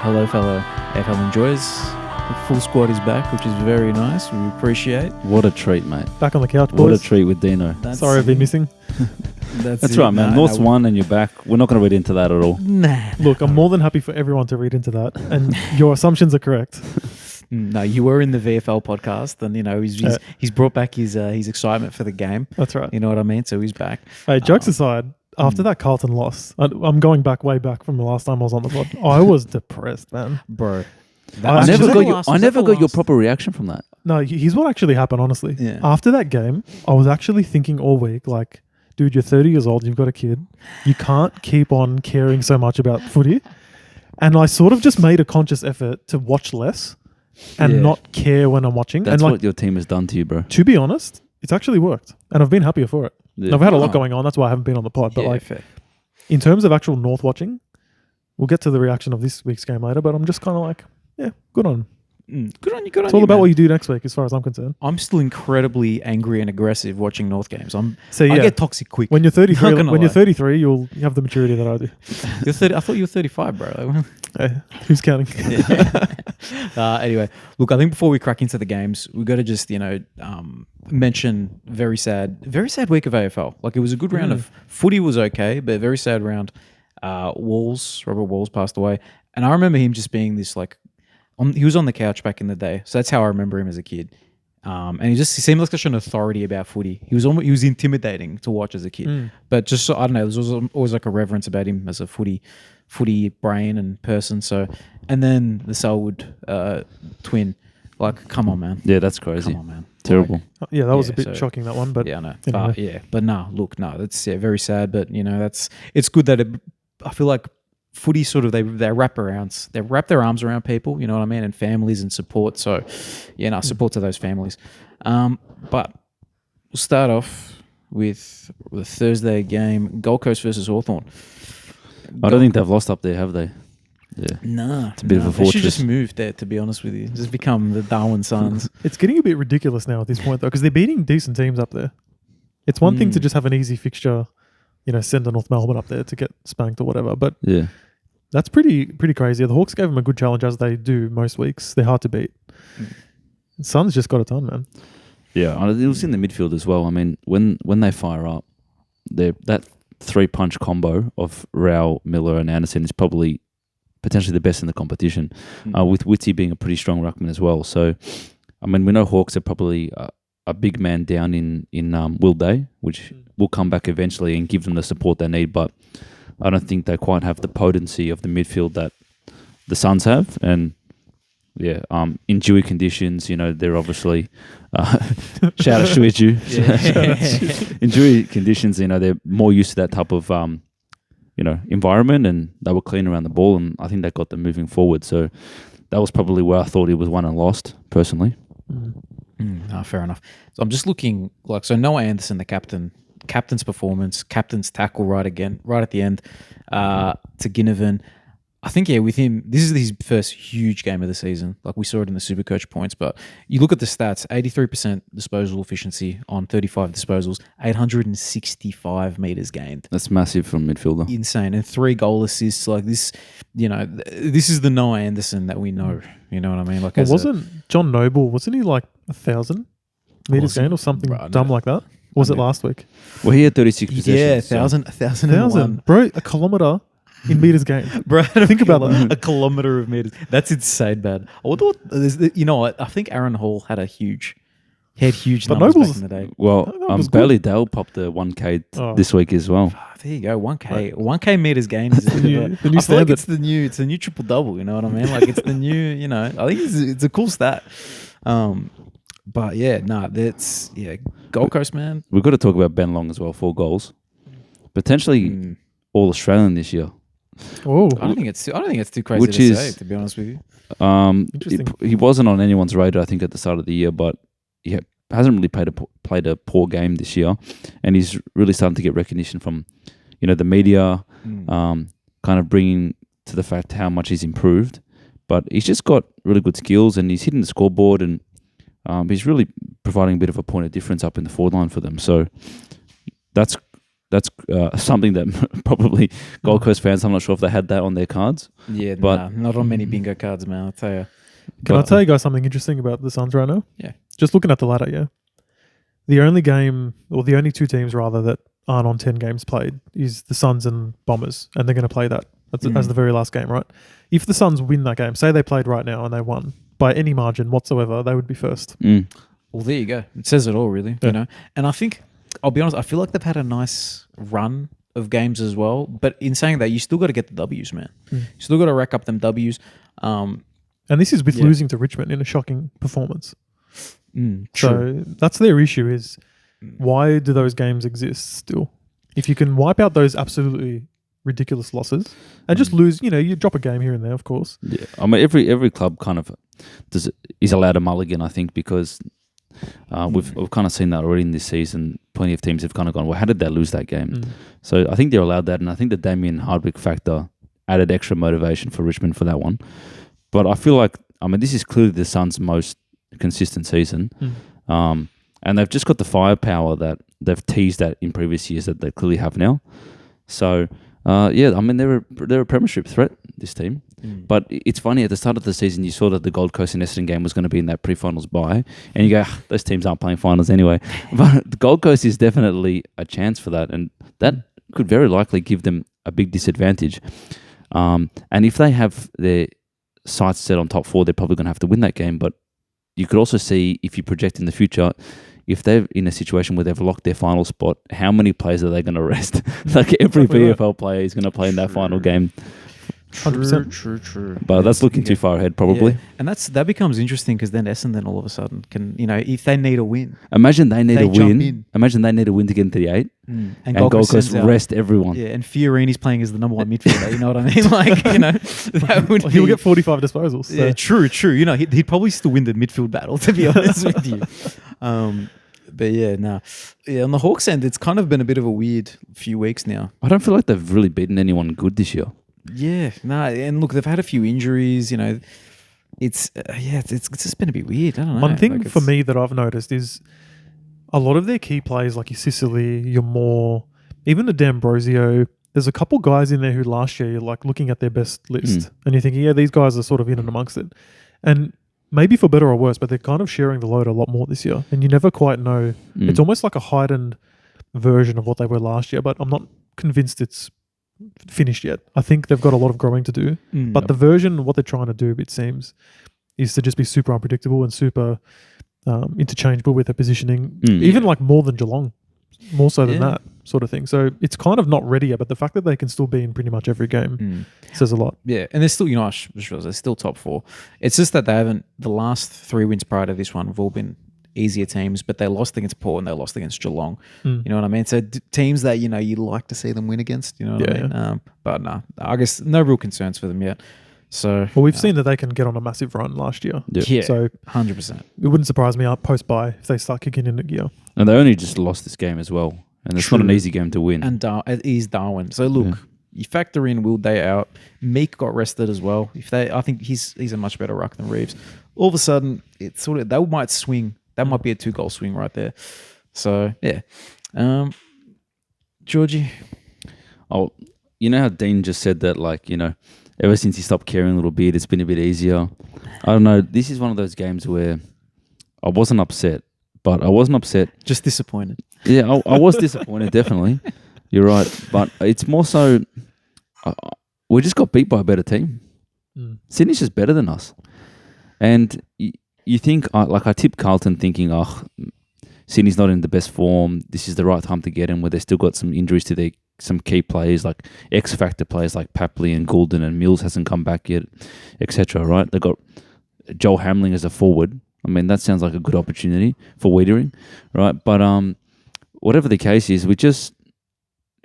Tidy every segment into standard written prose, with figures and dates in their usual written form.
Hello, fellow AFL enjoyers. The full squad is back, which is very nice. We appreciate. What a treat, mate. Back on the couch, What boys. a treat with Dino. Sorry I've been missing. That's right, man. North's won and you're back. We're not going to read into that at all. Nah. Look, I'm more than happy for everyone to read into that, and your assumptions are correct. No, you were in the VFL podcast, and he's brought back his excitement for the game. That's right. You know what I mean? So he's back. Hey, jokes aside, after that Carlton loss, I'm going way back from the last time I was on the pod. I was depressed, man. Bro. I never got your proper reaction from that. No, here's what actually happened, honestly. Yeah. After that game, I was actually thinking all week, like, dude, you're 30 years old, you've got a kid. You can't keep on caring so much about footy. And I sort of just made a conscious effort to watch less and not care when I'm watching. That's and what your team has done to you, bro. To be honest, it's actually worked. And I've been happier for it. Yeah. I've had a lot going on. That's why I haven't been on the pod. But fair. in terms of actual North watching, we'll get to the reaction of this week's game later. But I'm just kind of like, yeah, good on. Good on you. Good on you. It's all about man. what you do next week, as far as I'm concerned. I'm still incredibly angry and aggressive watching North games. I yeah, get toxic quick. when you're 33, Not gonna you're lie. 33, you have the maturity that I do. You're 30. I thought you were 35, bro. Hey, who's counting? Anyway, look, I think before we crack into the games, we got to just mention very sad week of AFL. Like, it was a good round of footy, was okay, but a very sad round. Robert Walls passed away, and I remember him just being this like, he was on the couch back in the day, so that's how I remember him as a kid. And he seemed like such an authority about footy. He was intimidating to watch as a kid, but just I don't know, there was always like a reverence about him as a footy brain and person. So, and then the Selwood twin, like, come on, man. Yeah, that's crazy. Come on, man. Terrible. Yeah, that was a bit shocking, that one. But yeah, I know. anyway. But that's very sad. But it's good that I feel like footy sort of they wrap their arms around people, you know what I mean, and families and support. So support to those families. But we'll start off with the Thursday game, Gold Coast versus Hawthorn. I don't think they've lost up there, have they? Yeah. Nah, it's a bit of a fortress. They should just move there, to be honest with you. Just become the Darwin Sons. It's getting a bit ridiculous now at this point, though, because they're beating decent teams up there. It's one thing to just have an easy fixture, send the North Melbourne up there to get spanked or whatever, but yeah, that's pretty crazy. The Hawks gave them a good challenge, as they do most weeks. They're hard to beat. Suns just got it done, man. Yeah, it was in the midfield as well. I mean, when they fire up, that 3-punch combo of Rao, Miller and Anderson is probably potentially the best in the competition, with Witty being a pretty strong ruckman as well. So, I mean, we know Hawks are probably a big man down in Will Day, which will come back eventually and give them the support they need, but I don't think they quite have the potency of the midfield that the Suns have. And yeah, in dewy conditions, they're obviously shout out Shuichu. In dewy conditions, they're more used to that type of environment, and they were clean around the ball, and I think that got them moving forward. So that was probably where I thought it was won and lost, personally. Fair enough. So I'm just looking Noah Anderson, the captain's performance, captain's tackle right at the end to Ginnivan. I think, with him, this is his first huge game of the season. Like, we saw it in the Supercoach points, but you look at the stats, 83% disposal efficiency on 35 disposals, 865 metres gained. That's massive from midfielder. Insane. And 3 goal assists. Like, this, this is the Noah Anderson that we know. You know what I mean? Like, John Noble, wasn't he like 1,000 metres gained or something dumb like that? Or was it last week? Well, he had 36 possessions. Yeah, 1,001. Bro, a kilometre in metres gained. Bro, think about that. A kilometre of metres. That's insane, bad. I thought, you know what? I think Aaron Hall had huge numbers back in the day. Well, Bailey Dale popped the 1K this week as well. There you go, 1K. 1K metres gained is the new I feel like standard. it's the new triple double, you know what I mean? Like, it's the new, I think it's a cool stat. But that's Gold Coast, man. We've got to talk about Ben Long as well, 4 goals. Potentially all Australian this year. Oh, I don't think it's too crazy to say, to be honest with you. Interesting. He wasn't on anyone's radar, I think, at the start of the year, but he hasn't really played a poor game this year, and he's really starting to get recognition from, the media, kind of bringing to the fact how much he's improved. But he's just got really good skills, and he's hitting the scoreboard, and he's really providing a bit of a point of difference up in the forward line for them. So that's that's something that probably Gold Coast fans, I'm not sure if they had that on their cards. Yeah, But- not on many bingo cards, man. I'll tell you. Can I But- tell you guys something interesting about the Suns right now? Yeah. Just looking at the ladder, yeah. The only game, or the only two teams rather, that aren't on 10 games played is the Suns and Bombers, and they're going to play that as the very last game, right? If the Suns win that game, say they played right now and they won by any margin whatsoever, they would be first. Well, there you go. It says it all, really. Yeah. You know, and I think I'll be honest. I feel like they've had a nice run of games as well. But in saying that, you still got to get the W's, man. You still got to rack up them W's. And this is with Yeah. losing to Richmond in a shocking performance. True. So that's their issue is why do those games exist still? If you can wipe out those absolutely ridiculous losses and just lose, you drop a game here and there, of course. Yeah, I mean every club kind of is allowed a mulligan, I think, because we've kind of seen that already in this season. Plenty of teams have kind of gone, well, how did they lose that game? So I think they're allowed that, and I think the Damien Hardwick factor added extra motivation for Richmond for that one. But I feel like, this is clearly the Suns' most consistent season, and they've just got the firepower that they've teased at in previous years that they clearly have now. So they're a premiership threat, this team. But it's funny, at the start of the season, you saw that the Gold Coast and Essendon game was going to be in that pre-finals bye, and you go, those teams aren't playing finals anyway. But the Gold Coast is definitely a chance for that, and that could very likely give them a big disadvantage. And if they have their sights set on top four, they're probably going to have to win that game. But you could also see, if you project in the future, if they're in a situation where they've locked their final spot, how many players are they going to rest? Like every VFL player is going to play in that final game. 100%. True. But that's looking too far ahead, probably. Yeah. And that becomes interesting because then Essendon all of a sudden can, if they need a win. Imagine they need They a jump win. in. Imagine they need a win to get into the 8. And And Gold Coast sends out- rest everyone. Yeah, and Fiorini's playing as the number one midfielder. You know what I mean? Like, that would He'll be- get 45 disposals. So. Yeah, true. He'd probably still win the midfield battle, to be honest with you. But yeah, yeah. On the Hawks end, it's kind of been a bit of a weird few weeks now. I don't feel like they've really beaten anyone good this year. Yeah, and look, they've had a few injuries. It's just been a bit weird. I don't know. One thing Like, for me that I've noticed is a lot of their key players, like your Sicily, your Moore, even the D'Ambrosio, there's a couple guys in there who last year you're like looking at their best list and you're thinking, yeah, these guys are sort of in and amongst it. And maybe for better or worse, but they're kind of sharing the load a lot more this year. And you never quite know. It's almost like a heightened version of what they were last year, but I'm not convinced it's finished yet. I think they've got a lot of growing to do. But the version, what they're trying to do, it seems, is to just be super unpredictable and super interchangeable with their positioning, even like more than Geelong, more so than that sort of thing. So it's kind of not ready yet, but the fact that they can still be in pretty much every game says a lot. Yeah, and they're still, I just realized they're still top four. It's just that they haven't, the last 3 wins prior to this one have all been easier teams, but they lost against Port and they lost against Geelong. You know what I mean? So teams that, you like to see them win against, you know what I mean? But no, I guess no real concerns for them yet. So, Well, we've seen that they can get on a massive run last year. yeah, So 100%. it wouldn't surprise me post-bye if they start kicking into gear. And they only just lost this game as well. And it's not an True. easy game to win. And it is Darwin. So look, you factor in Will Day out. Meek got rested as well. I think he's a much better ruck than Reeves. All of a sudden, it's sort of, that might swing. That might be a 2-goal swing right there. So yeah, Georgie. Oh, you know how Dean just said that, like, ever since he stopped caring a little bit, it's been a bit easier. I don't know. This is one of those games where I wasn't upset, but I wasn't upset. Just disappointed. Yeah, I was disappointed, definitely. You're right. But it's more so, we just got beat by a better team. Sydney's just better than us. And you think, I tipped Carlton thinking, Sydney's not in the best form. This is the right time to get him, where they've still got some injuries to some key players, like X-factor players like Papley and Goulden, and Mills hasn't come back yet, etc. Right? They've got Joel Hamling as a forward. I mean, that sounds like a good opportunity for Wiedering, right? But whatever the case is, we just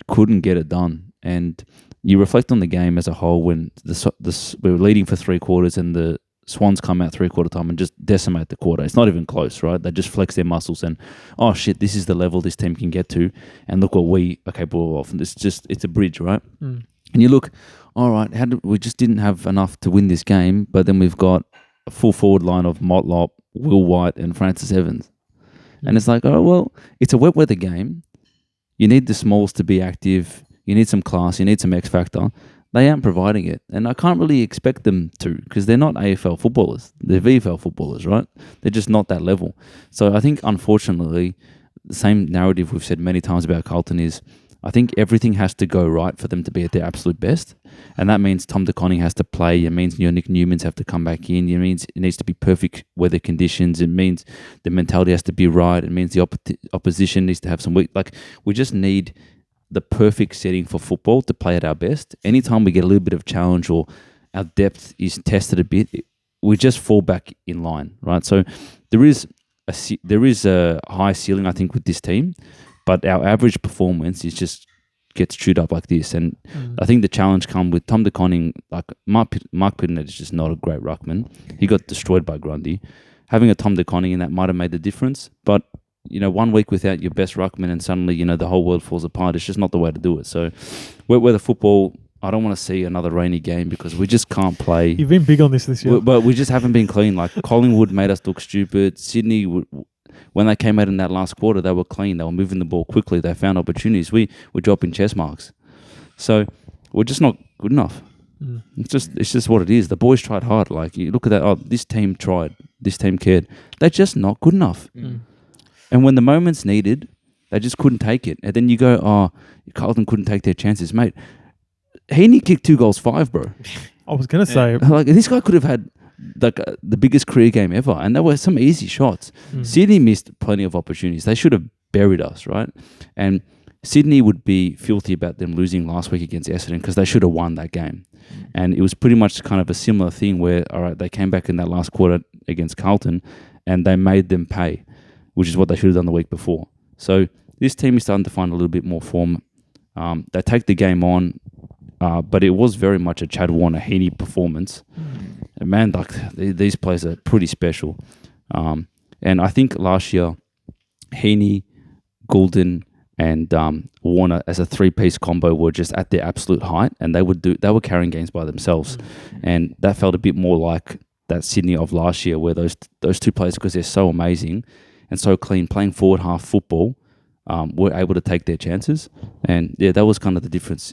couldn't get it done. And you reflect on the game as a whole when we were leading for 3 quarters and the Swans come out 3/4 time and just decimate the quarter. It's not even close, right? They just flex their muscles and, oh shit, this is the level this team can get to. And look what we are capable of. And it's a bridge, right? And you look, all right, we just didn't have enough to win this game, but then we've got a full forward line of Motlop, Will White, and Francis Evans. And it's like, oh, well, it's a wet weather game. You need the smalls to be active. You need some class. You need some X factor. They aren't providing it. And I can't really expect them to because they're not AFL footballers. They're VFL footballers, right? They're just not that level. So I think, unfortunately, the same narrative we've said many times about Carlton is I think everything has to go right for them to be at their absolute best. And that means Tom DeConning has to play. It means Nick Newmans have to come back in. It means it needs to be perfect weather conditions. It means the mentality has to be right. It means the opposition needs to have some weak. Like, we just need the perfect setting for football to play at our best. Anytime we get a little bit of challenge or our depth is tested a bit, we just fall back in line, right? So there is a high ceiling, I think, with this team, but our average performance is just gets chewed up like this. And I think the challenge comes with Tom DeConning. Like Mark Pittonet is just not a great ruckman. He got destroyed by Grundy. Having a Tom DeConning in that might have made the difference, but 1 week without your best ruckman and suddenly, the whole world falls apart. It's just not the way to do it. So where the football, I don't want to see another rainy game because we just can't play. You've been big on this year. But we just haven't been clean. Like Collingwood made us look stupid. Sydney, when they came out in that last quarter, they were clean. They were moving the ball quickly. They found opportunities. We were dropping chess marks. So we're just not good enough. It's just what it is. The boys tried hard. Like, you look at that. Oh, this team tried. This team cared. They're just not good enough. And when the moment's needed, they just couldn't take it. And then you go, oh, Carlton couldn't take their chances. Mate, Heaney kicked 2 goals 5, bro. I was going to say... Like, this guy could have had the biggest career game ever. And there were some easy shots. Sydney missed plenty of opportunities. They should have buried us, right? And Sydney would be filthy about them losing last week against Essendon because they should have won that game. And it was pretty much kind of a similar thing where, all right, they came back in that last quarter against Carlton and they made them pay, which is what they should have done the week before. So this team is starting to find a little bit more form. They take the game on, but it was very much a Chad Warner Heaney performance. And man, these players are pretty special. And I think last year, Heaney, Goulden, and Warner as a 3-piece combo were just at their absolute height, and they were carrying games by themselves. And that felt a bit more like that Sydney of last year, where those 2 players, because they're so amazing and so clean, playing forward half football, were able to take their chances. And yeah, that was kind of the difference,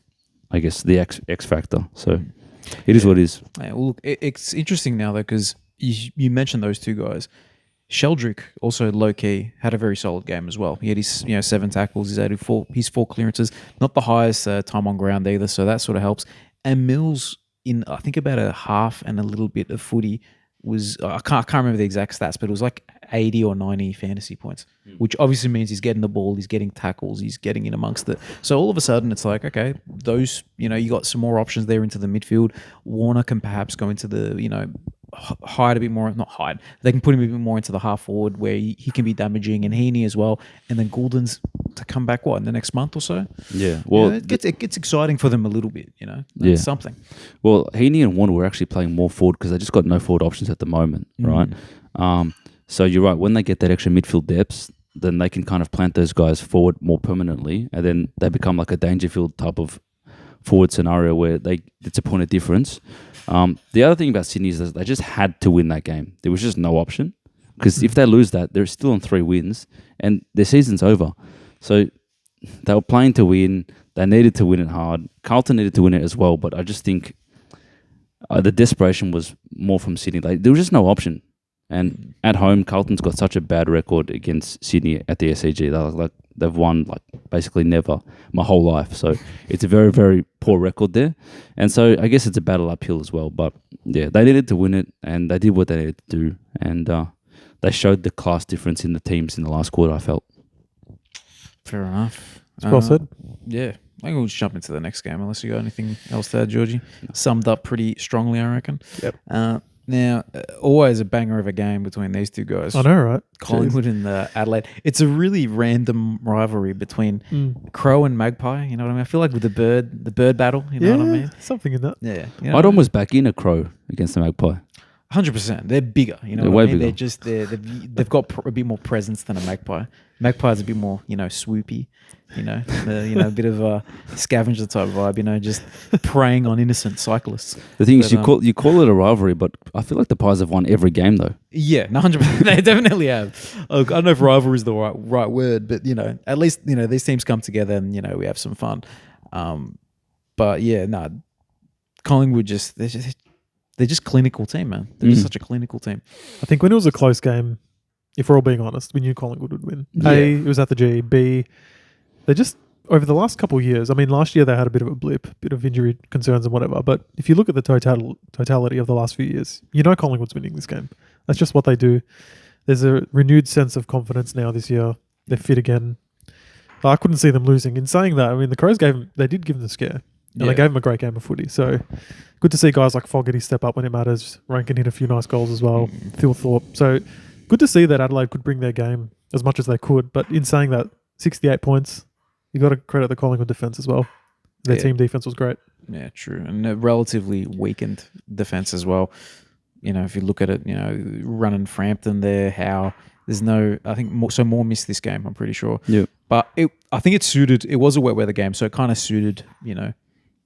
I guess, the X factor. So it is what it is. Yeah, well, look, it's interesting now, though, because you mentioned those 2 guys. Sheldrick, also low-key, had a very solid game as well. He had his 7 tackles, his 4 clearances. Not the highest time on ground either, so that sort of helps. And Mills, in I think about a half and a little bit of footy, was I can't remember the exact stats, but it was like 80 or 90 fantasy points, which obviously means he's getting the ball, he's getting tackles, he's getting in amongst it. So all of a sudden it's like, okay, those, you got some more options there into the midfield. Warner can perhaps go into the, hide a bit more, not hide. They can put him a bit more into the half forward where he can be damaging, and Heaney as well. And then Goulden's to come back in the next month or so. Yeah, well, it gets exciting for them a little bit. Yeah, something. Well, Heaney and Warner were actually playing more forward because they just got no forward options at the moment, right? So you're right. When they get that extra midfield depth, then they can kind of plant those guys forward more permanently, and then they become like a Dangerfield type of forward scenario where it's a point of difference. The other thing about Sydney is that they just had to win that game. There was just no option, because if they lose that, they're still on 3 wins and their season's over. So they were playing to win. They needed to win it hard. Carlton needed to win it as well, but I just think the desperation was more from Sydney. There was just no option. And at home, Carlton's got such a bad record against Sydney at the SCG. They've won basically never my whole life. So it's a very, very poor record there. And so I guess it's a battle uphill as well. But yeah, they needed to win it, and they did what they needed to do. And they showed the class difference in the teams in the last quarter, I felt. Fair enough. It's well said. Yeah. I think we'll just jump into the next game, unless you got anything else to add, Georgie. Summed up pretty strongly, I reckon. Yep. Now, always a banger of a game between these 2 guys. I know, right? Collingwood and Adelaide. It's a really random rivalry between Crow and Magpie. You know what I mean? I feel like with the bird battle. You know what I mean? Something in that. Yeah. I'd almost back in a Crow against the Magpie. 100%. They're bigger. You know They're what I way mean? bigger. They've got a bit more presence than a magpie. Magpie's a bit more, swoopy. A bit of a scavenger type vibe. Just preying on innocent cyclists. The thing But, is, you call it a rivalry, but I feel like the Pies have won every game though. Yeah, 100%. They definitely have. I don't know if rivalry is the right word, but at least these teams come together and we have some fun. But yeah, no, Collingwood they're just clinical team, man. They're just such a clinical team. I think when it was a close game, if we're all being honest, we knew Collingwood would win. Yeah. A, it was at the G. B, they just, over the last couple of years, I mean, last year they had a bit of a blip, bit of injury concerns and whatever. But if you look at the totality of the last few years, Collingwood's winning this game. That's just what they do. There's a renewed sense of confidence now this year. They're fit again. I couldn't see them losing. In saying that, I mean, the Crows did give them the scare. And they gave him a great game of footy. So good to see guys like Fogarty step up when it matters. Rankin hit a few nice goals as well. Phil Thorpe. So good to see that Adelaide could bring their game as much as they could. But in saying that, 68 points, you got to credit the Collingwood defence as well. Their team defence was great. Yeah, true. And a relatively weakened defence as well. If you look at it, running Frampton there, Howe. There's I think more missed this game, I'm pretty sure. Yeah. But I think it was a wet weather game, so it kind of suited,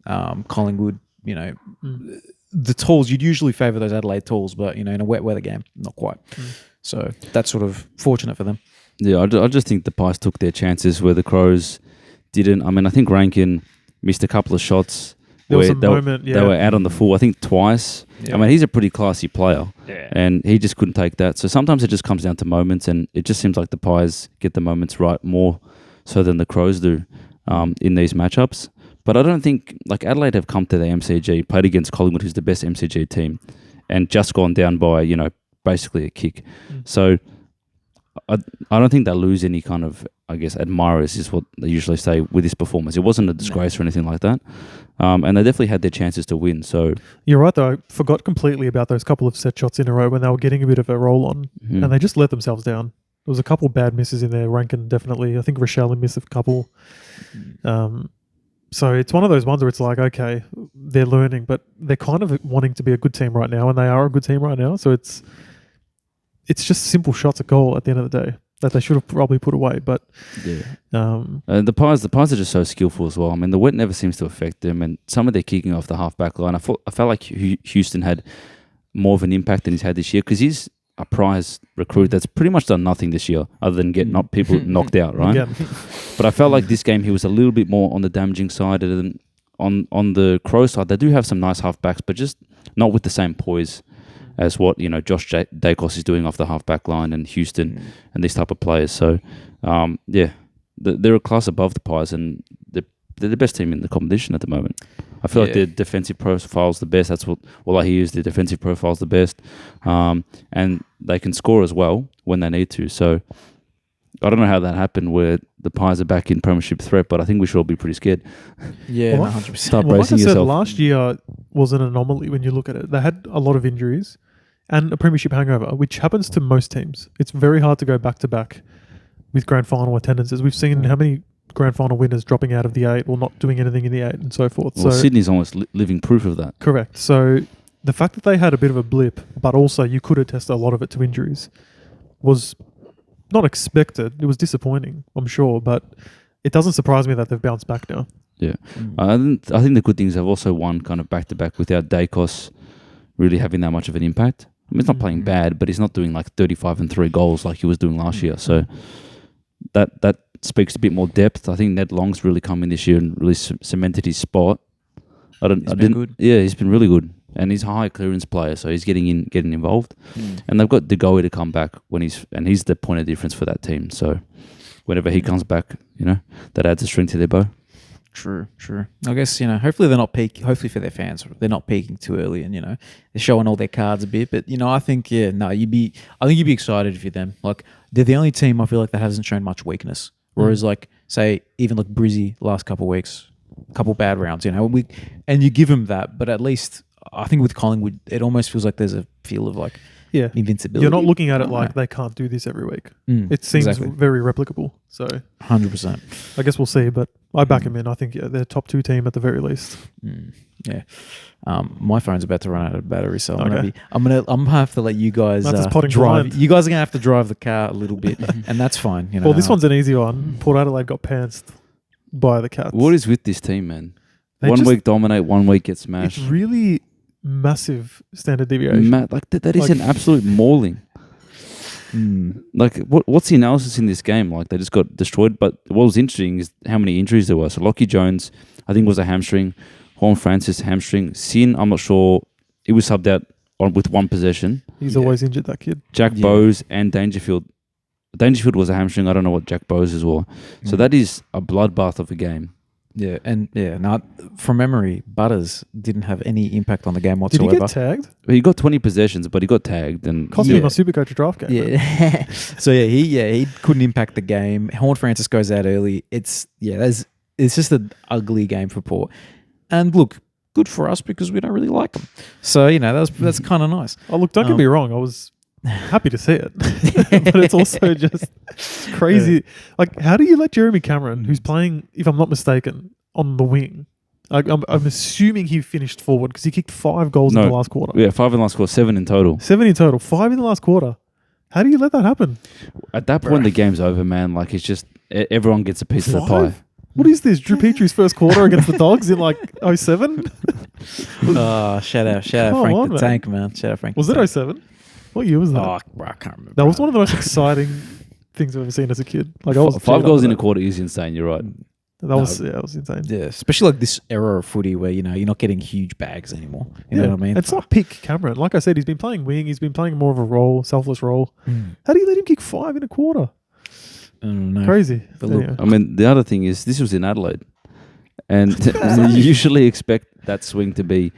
Collingwood, the tools. You'd usually favour those Adelaide tools, but, in a wet weather game, not quite. So that's sort of fortunate for them. Yeah, I just think the Pies took their chances where the Crows didn't. I mean, I think Rankin missed a couple of shots. There was a moment, they were out on the full, I think twice. Yeah. I mean, he's a pretty classy player, Yeah. and he just couldn't take that. So sometimes it just comes down to moments, and it just seems like the Pies get the moments right more so than the Crows do in these matchups. But I don't think, Adelaide have come to the MCG, played against Collingwood, who's the best MCG team, and just gone down by, basically a kick. So I don't think they'll lose any kind of, I guess, admirers is what they usually say with this performance. It wasn't a disgrace or anything like that. And they definitely had their chances to win. So you're right, though. I forgot completely about those couple of set shots in a row when they were getting a bit of a roll on, and they just let themselves down. There was a couple bad misses in there. Rankin definitely. I think Rochelle missed a couple. So it's one of those ones where it's like, okay, they're learning, but they're kind of wanting to be a good team right now, and they are a good team right now. So it's just simple shots at goal at the end of the day that they should have probably put away. But the Pies are just so skillful as well. I mean, the wet never seems to affect them, and some of their kicking off the half back line. I felt like Houston had more of an impact than he's had this year because he's a prize recruit that's pretty much done nothing this year other than get people knocked out, right? Again. But I felt like this game he was a little bit more on the damaging side than on the Crow side. They do have some nice halfbacks, but just not with the same poise as what Josh Dacos is doing off the half-back line and Houston and these type of players. So, they're a class above the Pies, and they're the best team in the competition at the moment. I feel like their defensive profile's the best. That's what all I hear is their defensive profile's the best. And they can score as well when they need to. So, I don't know how that happened where the Pies are back in premiership threat, but I think we should all be pretty scared. Yeah, Well, 100%. Start Well, like I bracing said, yourself. last year was an anomaly when you look at it. They had a lot of injuries and a premiership hangover, which happens to most teams. It's very hard to go back-to-back with grand final attendances. We've seen how many grand final winners dropping out of the 8 or not doing anything in the 8 and so forth. Well, So Sydney's almost living proof of that. correct. So the fact that they had a bit of a blip, but also you could attest a lot of it to injuries, was not expected. It was disappointing, I'm sure, but it doesn't surprise me that they've bounced back now. Yeah. I think the good things have also won kind of back-to-back without Dacos really having that much of an impact. I mean, he's not playing bad, but he's not doing like 35 and 3 goals like he was doing last year. So that speaks a bit more depth. I think Ned Long's really come in this year and really cemented his spot. He's been good. Yeah, he's been really good. And he's a high clearance player, so he's getting involved. And they've got Degoe to come back he's the point of difference for that team. So whenever he comes back, that adds a string to their bow. True. I guess, hopefully they're not peaking. Hopefully for their fans, they're not peaking too early and, they're showing all their cards a bit. But, I think, you'd be excited if you're them. Like, they're the only team I feel like that hasn't shown much weakness. Whereas, like, say, even like Brizzy last couple of weeks, a couple bad rounds, and you give them that. But at least, I think with Collingwood, it almost feels like there's a feel of like invincibility. You're not looking at it like they can't do this every week. It seems very replicable. So 100%. I guess we'll see. But I back him in. I think they're top 2 team at the very least. Yeah. My phone's about to run out of battery, so Okay. I'm gonna have to let you guys Matt's just potting drive. blind. You guys are gonna have to drive the car a little bit, and that's fine. You know. Well, this one's an easy one. Port Adelaide got pantsed by the Cats. What is with this team, man? They One just- week dominate, 1 week get smashed. It's really massive standard deviation. That is an absolute mauling. Like, what's the analysis in this game? Like, they just got destroyed. But what was interesting is how many injuries there were. So, Lockie Jones, I think, was a hamstring. Horn Francis, hamstring. Sin, I'm not sure. He was subbed out with 1 possession. He's always injured, that kid. Jack Bowes and Dangerfield. Dangerfield was a hamstring. I don't know what Jack Bowes is was. So, that is a bloodbath of a game. Yeah, and now from memory, Butters didn't have any impact on the game Did whatsoever. he get tagged? He got 20 possessions, but he got tagged. And Cost me my Supercoach draft game. man. Yeah. So he couldn't impact the game. Horn Francis goes out early. It's just an ugly game for Port. And look, good for us because we don't really like them. So that's kind of nice. Oh, look, don't get me wrong. I was happy to see it. But it's also just crazy. Like, how do you let Jeremy Cameron, who's playing, if I'm not mistaken, on the wing, I'm assuming he finished forward because he kicked 5 goals in the last quarter. Yeah, 5 in the last quarter, 7 in total. 7 in total, 5 in the last quarter. How do you let that happen? At that point, the game's over, man. Like, it's just everyone gets a piece of the pie. What is this? Drew Petrie's first quarter against the Dogs in like 07? Oh, shout out Come Frank on, the man. Tank, man. Shout out Frank. Was the it Tank. 07? What year was that? Oh, bro, I can't remember. That was one of the most exciting things I've ever seen as a kid. Like, I was 5 goals in a quarter. quarter is insane. You're right. That was insane. Yeah, especially like this era of footy where you're not getting huge bags anymore. You know what I mean? It's not pick Cameron. Like I said, he's been playing wing. He's been playing more of a role, selfless role. How do you let him kick 5 in a quarter? I don't know. Crazy. But look, Anyway. I mean, the other thing is this was in Adelaide. And you usually expect that swing to be,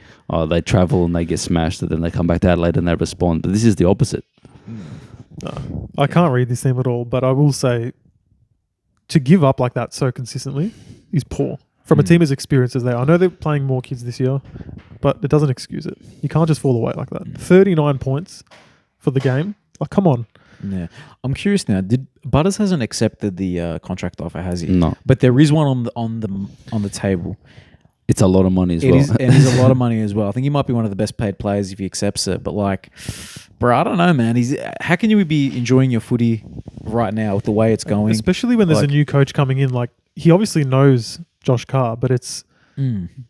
they travel and they get smashed, and then they come back to Adelaide and they respond. But this is the opposite. No, I can't read this team at all, but I will say to give up like that so consistently is poor. From a team as experienced as they are. I know they're playing more kids this year, but it doesn't excuse it. You can't just fall away like that. 39 points for the game. Like, come on. yeah. I'm curious now. Did Butters hasn't accepted the contract offer, has he? No. But there is one on the table. It's a lot of money as It well. is, and it's a lot of money as well. I think he might be one of the best paid players if he accepts it. But like, bro, I don't know, man. How can you be enjoying your footy right now with the way it's going? Especially when there's a new coach coming in. Like, he obviously knows Josh Carr, but it's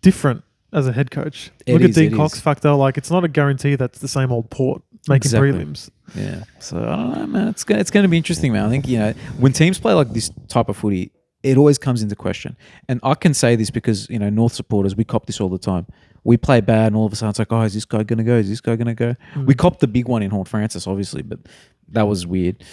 different as a head coach. Look at Dean Cox factor. Like, it's not a guarantee that's the same old Port making prelims. Yeah. So I don't know, man. It's going to be interesting, man. I think, when teams play like this type of footy, it always comes into question. And I can say this because, North supporters, we cop this all the time. We play bad and all of a sudden it's like, oh, is this guy going to go? Is this guy going to go? We copped the big one in Horn Francis, obviously, but that was weird.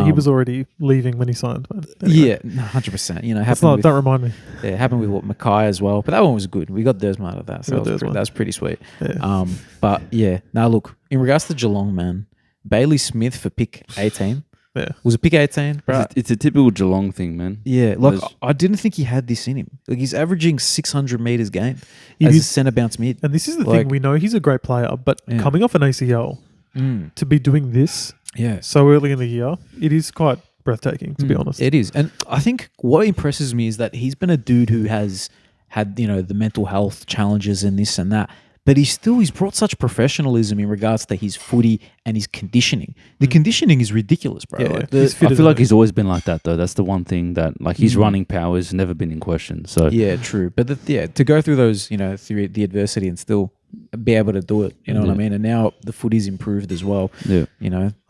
He was already leaving when he signed. Man. Anyway. Yeah, 100%. Don't remind me. Yeah, it happened with Mackay as well. But that one was good. We got Dersma out of that. So that was pretty sweet. Yeah. But yeah, now look, in regards to Geelong, man, Bailey Smith for pick 18. Yeah. Was it pick 18? Bro? It's a typical Geelong thing, man. Yeah, like I didn't think he had this in him. Like, he's averaging 600 meters game He as a is- centre bounce mid. And this is the thing. We know he's a great player, but coming off an ACL to be doing this so early in the year, it is quite breathtaking, to be honest. It is. And I think what impresses me is that he's been a dude who has had, the mental health challenges and this and that. But he's brought such professionalism in regards to his footy and his conditioning. The conditioning is ridiculous, bro. Yeah, Like, he's I fit as feel like a- he's always been like that, though. That's the one thing that, like, his running power has never been in question. So yeah, true. But to go through those, through the adversity and still be able to do it, you know what I mean? And now the footy's improved as well. Yeah.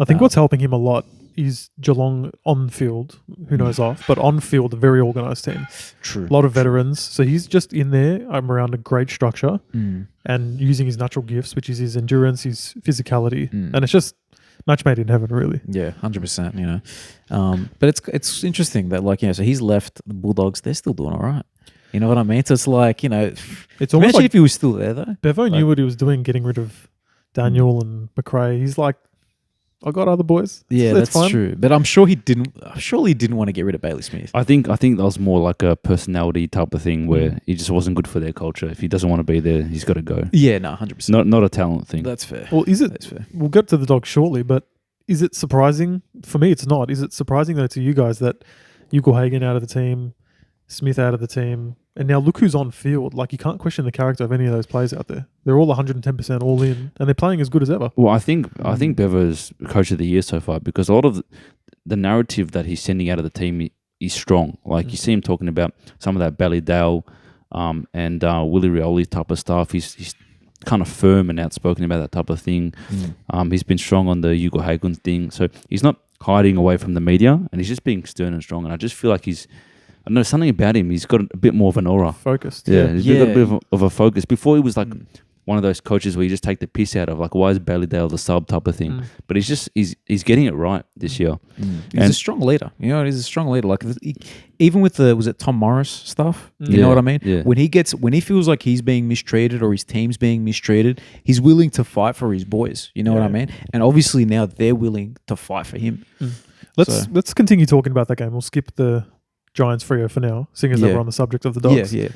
I think what's helping him a lot is Geelong on field, who knows off, but on field, a very organised team. True. A lot of veterans. So he's just in there around a great structure and using his natural gifts, which is his endurance, his physicality. And it's just match made in heaven, really. Yeah, 100%, But it's interesting that, like, so he's left the Bulldogs, they're still doing all right. You know what I mean? So it's like, It's almost imagine like if he was still there, though. Bevo knew what he was doing, getting rid of Daniel and McRae. He's like, I got other boys. Yeah, That's that's fine. true. But I'm sure he didn't want to get rid of Bailey Smith. I think that was more like a personality type of thing where he just wasn't good for their culture. If he doesn't want to be there, he's got to go. Yeah, no, 100%. Not a talent thing. That's fair. Well, That's fair. we'll get to the Dogs shortly, but is it surprising? For me, it's not. Is it surprising, though, to you guys that Hugo Hagen out of the team, Smith out of the team, and now look who's on field. Like, you can't question the character of any of those players out there. They're all 110% all in, and they're playing as good as ever. Well, I think Bevo's coach of the year so far because a lot of the narrative that he's sending out of the team is strong. Like you see him talking about some of that Ballydale and Willie Rioli type of stuff. He's kind of firm and outspoken about that type of thing. He's been strong on the Hugo Hagen thing. So he's not hiding away from the media, and he's just being stern and strong. And I just feel like I don't know, something about him. He's got a bit more of an aura. Focused. Yeah, he's got a bit of a focus. Before he was like one of those coaches where you just take the piss out of, like, why is Ballydale the sub type of thing? But he's getting it right this year. He's a strong leader. You know, he's a strong leader. Like even with was it Tom Morris stuff? You know what I mean? Yeah. When he feels like he's being mistreated or his team's being mistreated, he's willing to fight for his boys. You know what I mean? And obviously now they're willing to fight for him. Let's continue talking about that game. We'll skip the Giants Freo for now, seeing as we're on the subject of the Dogs. Yeah.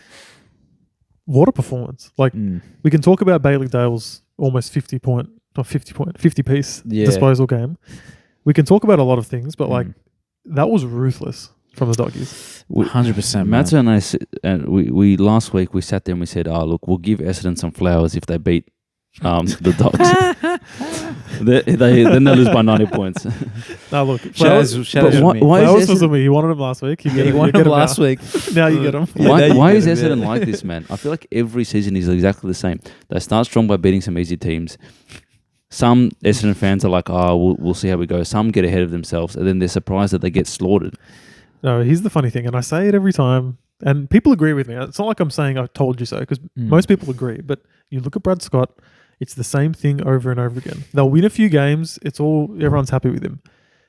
What a performance. Like, we can talk about Bailey Dale's almost 50 piece disposal game. We can talk about a lot of things, but like, that was ruthless from the Doggies. 100%. Matt and I, we last week we sat there and we said, look, we'll give Essendon some flowers if they beat the Dogs. Then they lose by 90 points. Now look, Flowers was me. You wanted him last week. You wanted him last week. Now you get him. Why is Essendon like this, man? I feel like every season is exactly the same. They start strong by beating some easy teams. Some Essendon fans are like, we'll see how we go. Some get ahead of themselves, and then they're surprised that they get slaughtered. No, here's the funny thing, and I say it every time, and people agree with me. It's not like I'm saying I told you so, because most people agree. But you look at Brad Scott, it's the same thing over and over again. They'll win a few games. Everyone's happy with him.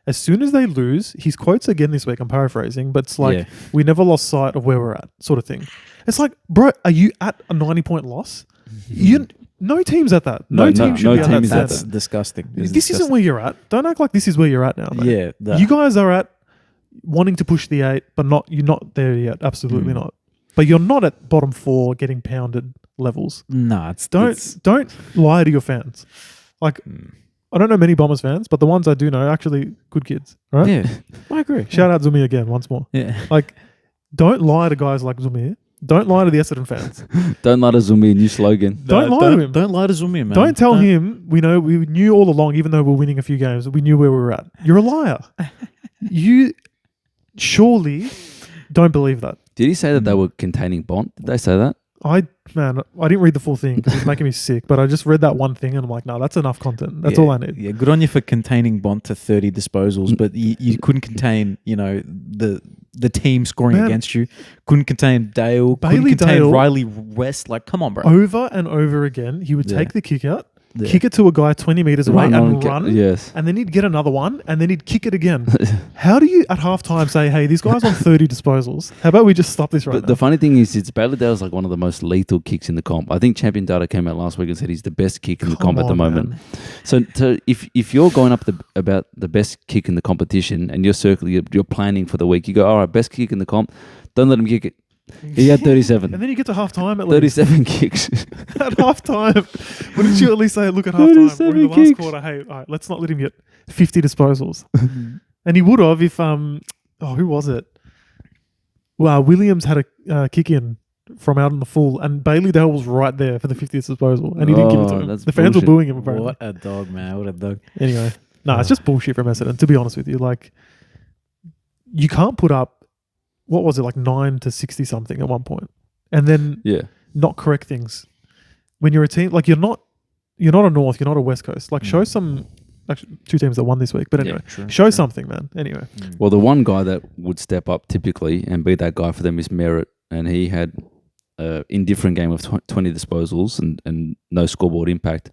As soon as they lose, his quotes again this week, I'm paraphrasing, but it's like, we never lost sight of where we're at, sort of thing. It's like, bro, are you at a 90-point loss? No team's at that. No team should be at that. That's disgusting. This isn't where you're at. Don't act like this is where you're at now, mate. Yeah. You guys are at wanting to push the 8, but you're not there yet. Absolutely not. But you're not at bottom 4 getting pounded levels. Nah, don't lie to your fans. Like, I don't know many Bombers fans, but the ones I do know are actually good kids, right? Yeah, I agree. Shout out Zumi again once more. Yeah. Like, don't lie to guys like Zumi. Don't lie to the Essendon fans. Don't lie to Zumi, new slogan. Don't lie to him. Don't lie to Zumi, man. Don't tell him we knew all along, even though we're winning a few games, we knew where we were at. You're a liar. You surely don't believe that. Did he say that they were containing Bont? Did they say that? I didn't read the full thing because it's making me sick, but I just read that one thing and I'm like, no, that's enough content. That's all I need. Yeah, good on you for containing Bont to 30 disposals, but you couldn't contain, the team scoring against you. Couldn't contain Dale. Couldn't contain Riley West. Like, come on, bro. Over and over again, he would take the kick out, kick it to a guy 20 meters away and run. Yes. And then he'd get another one and then he'd kick it again. How do you at halftime say, hey, this guy's on 30 disposals? How about we just stop this right now? The funny thing is, Ballydale's like one of the most lethal kicks in the comp. I think Champion Data came out last week and said he's the best kick in the comp at the moment. Man. So if you're going up about the best kick in the competition and you're planning for the week, you go, all right, best kick in the comp, don't let him kick it. He had 37. And then you get to half-time at least. 37 kicks. At half-time. Wouldn't you at least say, look, at half-time, we're in the last quarter, hey, all right, let's not let him get 50 disposals. And he would have if, who was it? Well, Williams had a kick-in from out in the full, and Bailey Dale was right there for the 50th disposal, and he didn't give it to him. The fans were booing him, apparently. What a dog, man. What a dog. Anyway, it's just bullshit from Essendon, to be honest with you. Like, you can't put up, what was it, like 9 to 60 something at one point, and then not correct things. When you're a team, like you're not a North, you're not a West Coast. Like show some, actually 2 teams that won this week, but anyway, show something, man. Anyway. Well, the one guy that would step up typically and be that guy for them is Merritt, and he had indifferent game of 20 disposals and no scoreboard impact.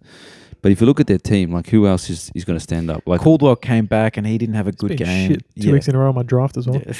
But if you look at their team, like who else is going to stand up? Like Caldwell came back and he didn't have a good game. Shit. 2 weeks in a row on my draft as well. Yeah.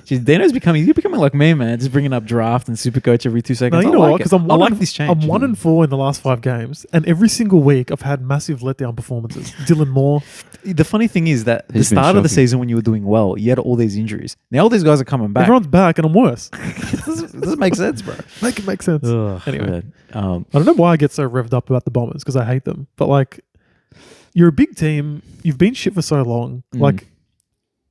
Jeez, Dano's becoming like me, man. Just bringing up draft and super coach every 2 seconds. No, you know what? Because I like this change. I'm 1-4 in the last 5 games, and every single week I've had massive letdown performances. Dylan Moore. The funny thing is that the start of the season when you were doing well, you had all these injuries. Now all these guys are coming back. Everyone's back, and I'm worse. Doesn't make sense, bro. Make it make sense. Anyway, I don't know why I get so revved up about the Bombers because I hate them. But like, you're a big team. You've been shit for so long. Like,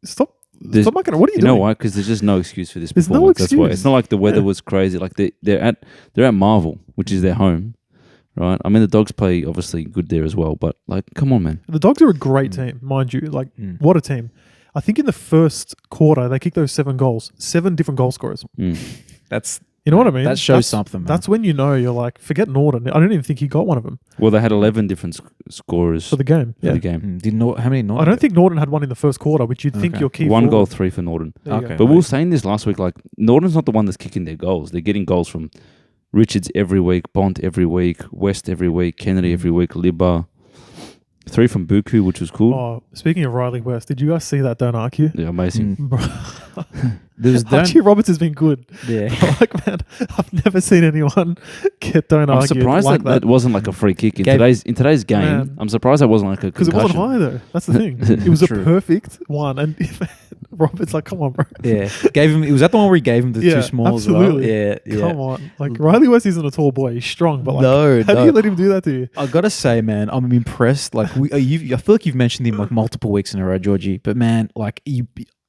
stop There's- Stop making it. What are you You know doing? why? Because there's just no excuse for this There's no performance. That's why. excuse. It's not like the weather Yeah. was crazy. Like they're at Marvel, which is their home, right? I mean, the Dogs play obviously good there as well, but like, come on, man. The Dogs are a great team, mind you. Like, what a team. I think in the first quarter, they kicked those 7 goals. 7 different goal scorers. That's You know what I mean? that shows That's- something, man. That's when you know you're like, forget Norton. I don't even think he got one of them Well, they had 11 different scorers for the game. for Yeah. the game. Didn't know how many. Norton I don't think Norton had one in the first quarter, which you'd think Okay. your key 1 goal, forward- 3 for Norton. There you Okay. go. But we were saying this last week, like, Norton's not the one that's kicking their goals. They're getting goals from Richards every week, Bont every week, West every week, Kennedy every week, Libba. 3 from Buku, which was cool. Oh, speaking of Riley West, did you guys see that Don't Argue? Yeah, amazing. Bro, There's Archie Roberts has been good. Yeah. Like, man, I've never seen anyone get Don't I'm Argue surprised like that wasn't like a free kick in Gave- today's game. Man. I'm surprised that wasn't like a because concussion. it wasn't high though. That's the thing. It was a True. perfect one, and Roberts like, come on, bro. Yeah. Gave him. Was that the one where he gave him the Yeah, too small absolutely. as well? Yeah. Come on, like Riley West isn't a tall boy. He's strong, but like, No, how do no. you let him do that to you? I gotta say, man, I'm impressed. Like, I feel like you've mentioned him like multiple weeks in a row, Georgie. But man, like,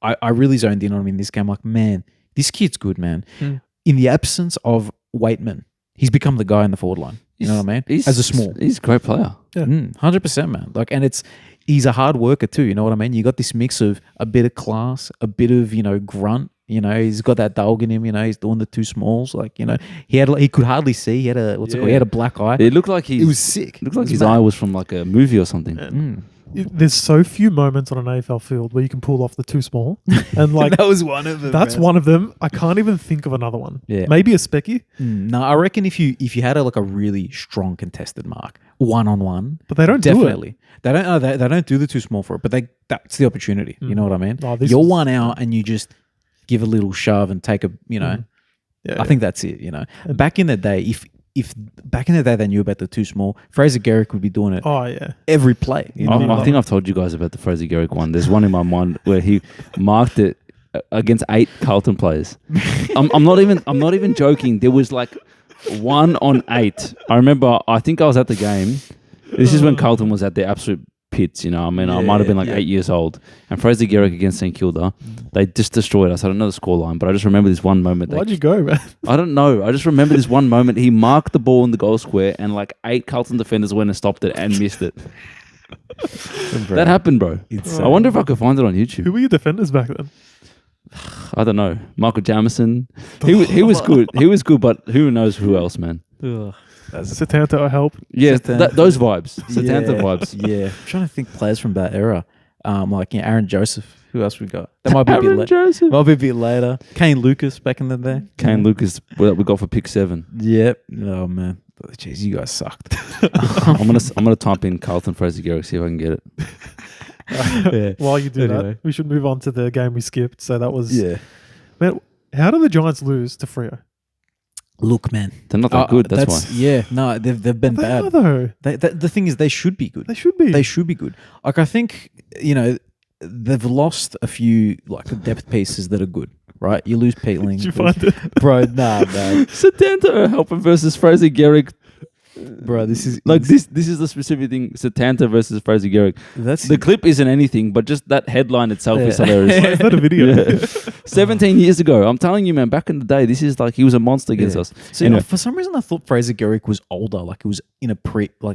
I really zoned in on him in this game. Like, man, this kid's good, man. In the absence of Waitman, he's become the guy in the forward line. You know what I mean? As a small, He's a great player. 100%, man. Like, and he's a hard worker too. You know what I mean? You got this mix of a bit of class, a bit of grunt. You know, he's got that dog in him. You know, he's doing the too smalls. Like, he could hardly see. He had a He had a black eye. It looked like It was sick. Looked like It his mad. eye was from like a movie or something. There's so few moments on an AFL field where you can pull off the too small, and like that was one of them. that's man. one of them. I can't even think of another one. Yeah. Maybe a Specky, No, I reckon if you had a really strong contested mark 1-on-1, but they don't do it. definitely they don't. They don't do the too small for it, but that's the opportunity. You know what I mean? Oh, this You're is- one out and you just give a little shove and take a. Yeah, I think that's it. Back in the day, if back in the day they knew about the too small, Fraser Garrick would be doing it Oh yeah. every play. You know? I think I've told you guys about the Fraser Garrick one. There's one in my mind where he marked it against 8 Carlton players. I'm not even joking. There was like 1 on 8. I remember. I think I was at the game. This is when Carlton was at their absolute pits. I mean, I might have been like 8 years old. And Fraser Garrick against St Kilda, they just destroyed us. I don't know the scoreline, but I just remember this one moment. Why'd you go, man? I don't know. I just remember this one moment. He marked the ball in the goal square, and like 8 Carlton defenders went and stopped it and missed it. That happened, bro. I wonder if I could find it on YouTube. Who were your defenders back then? I don't know. Michael Jamison. He was good. He was good, but who knows who else, man? Satanta, I help. Yeah, Satanta. those vibes. Satanta vibes. Yeah, I'm trying to think players from that era. Like Aaron Joseph. Who else we got? That might be a bit Aaron later. Joseph. Might be a bit later. Kane Lucas back in the day. Kane Lucas, that we got for pick 7. Yep. Oh man. Jeez, you guys sucked. I'm gonna type in Carlton Fraser Garrick, see if I can get it. Yeah. While you do Anyway. that, we should move on to the game we skipped. So that was Yeah. How did the Giants lose to Freo? Look, man. They're not that good. That's why. Yeah. No, they've been They bad. are though. The thing is, they should be good. They should be. They should be good. Like, I think, they've lost a few depth pieces that are good, right? You lose Peatling. Did you find it? Bro, nah, man. Satanta helping versus Fraser Garrick. Bro, this is Like this is the specific thing. Satanta versus Fraser Garrick. That's The clip isn't anything, but just that headline itself is Yeah. hilarious. Is that a video? Yeah. 17 years ago. I'm telling you, man, back in the day, this is like he was a monster against Yeah. us. So Anyway. for some reason I thought Fraser Garrick was older, like it was in a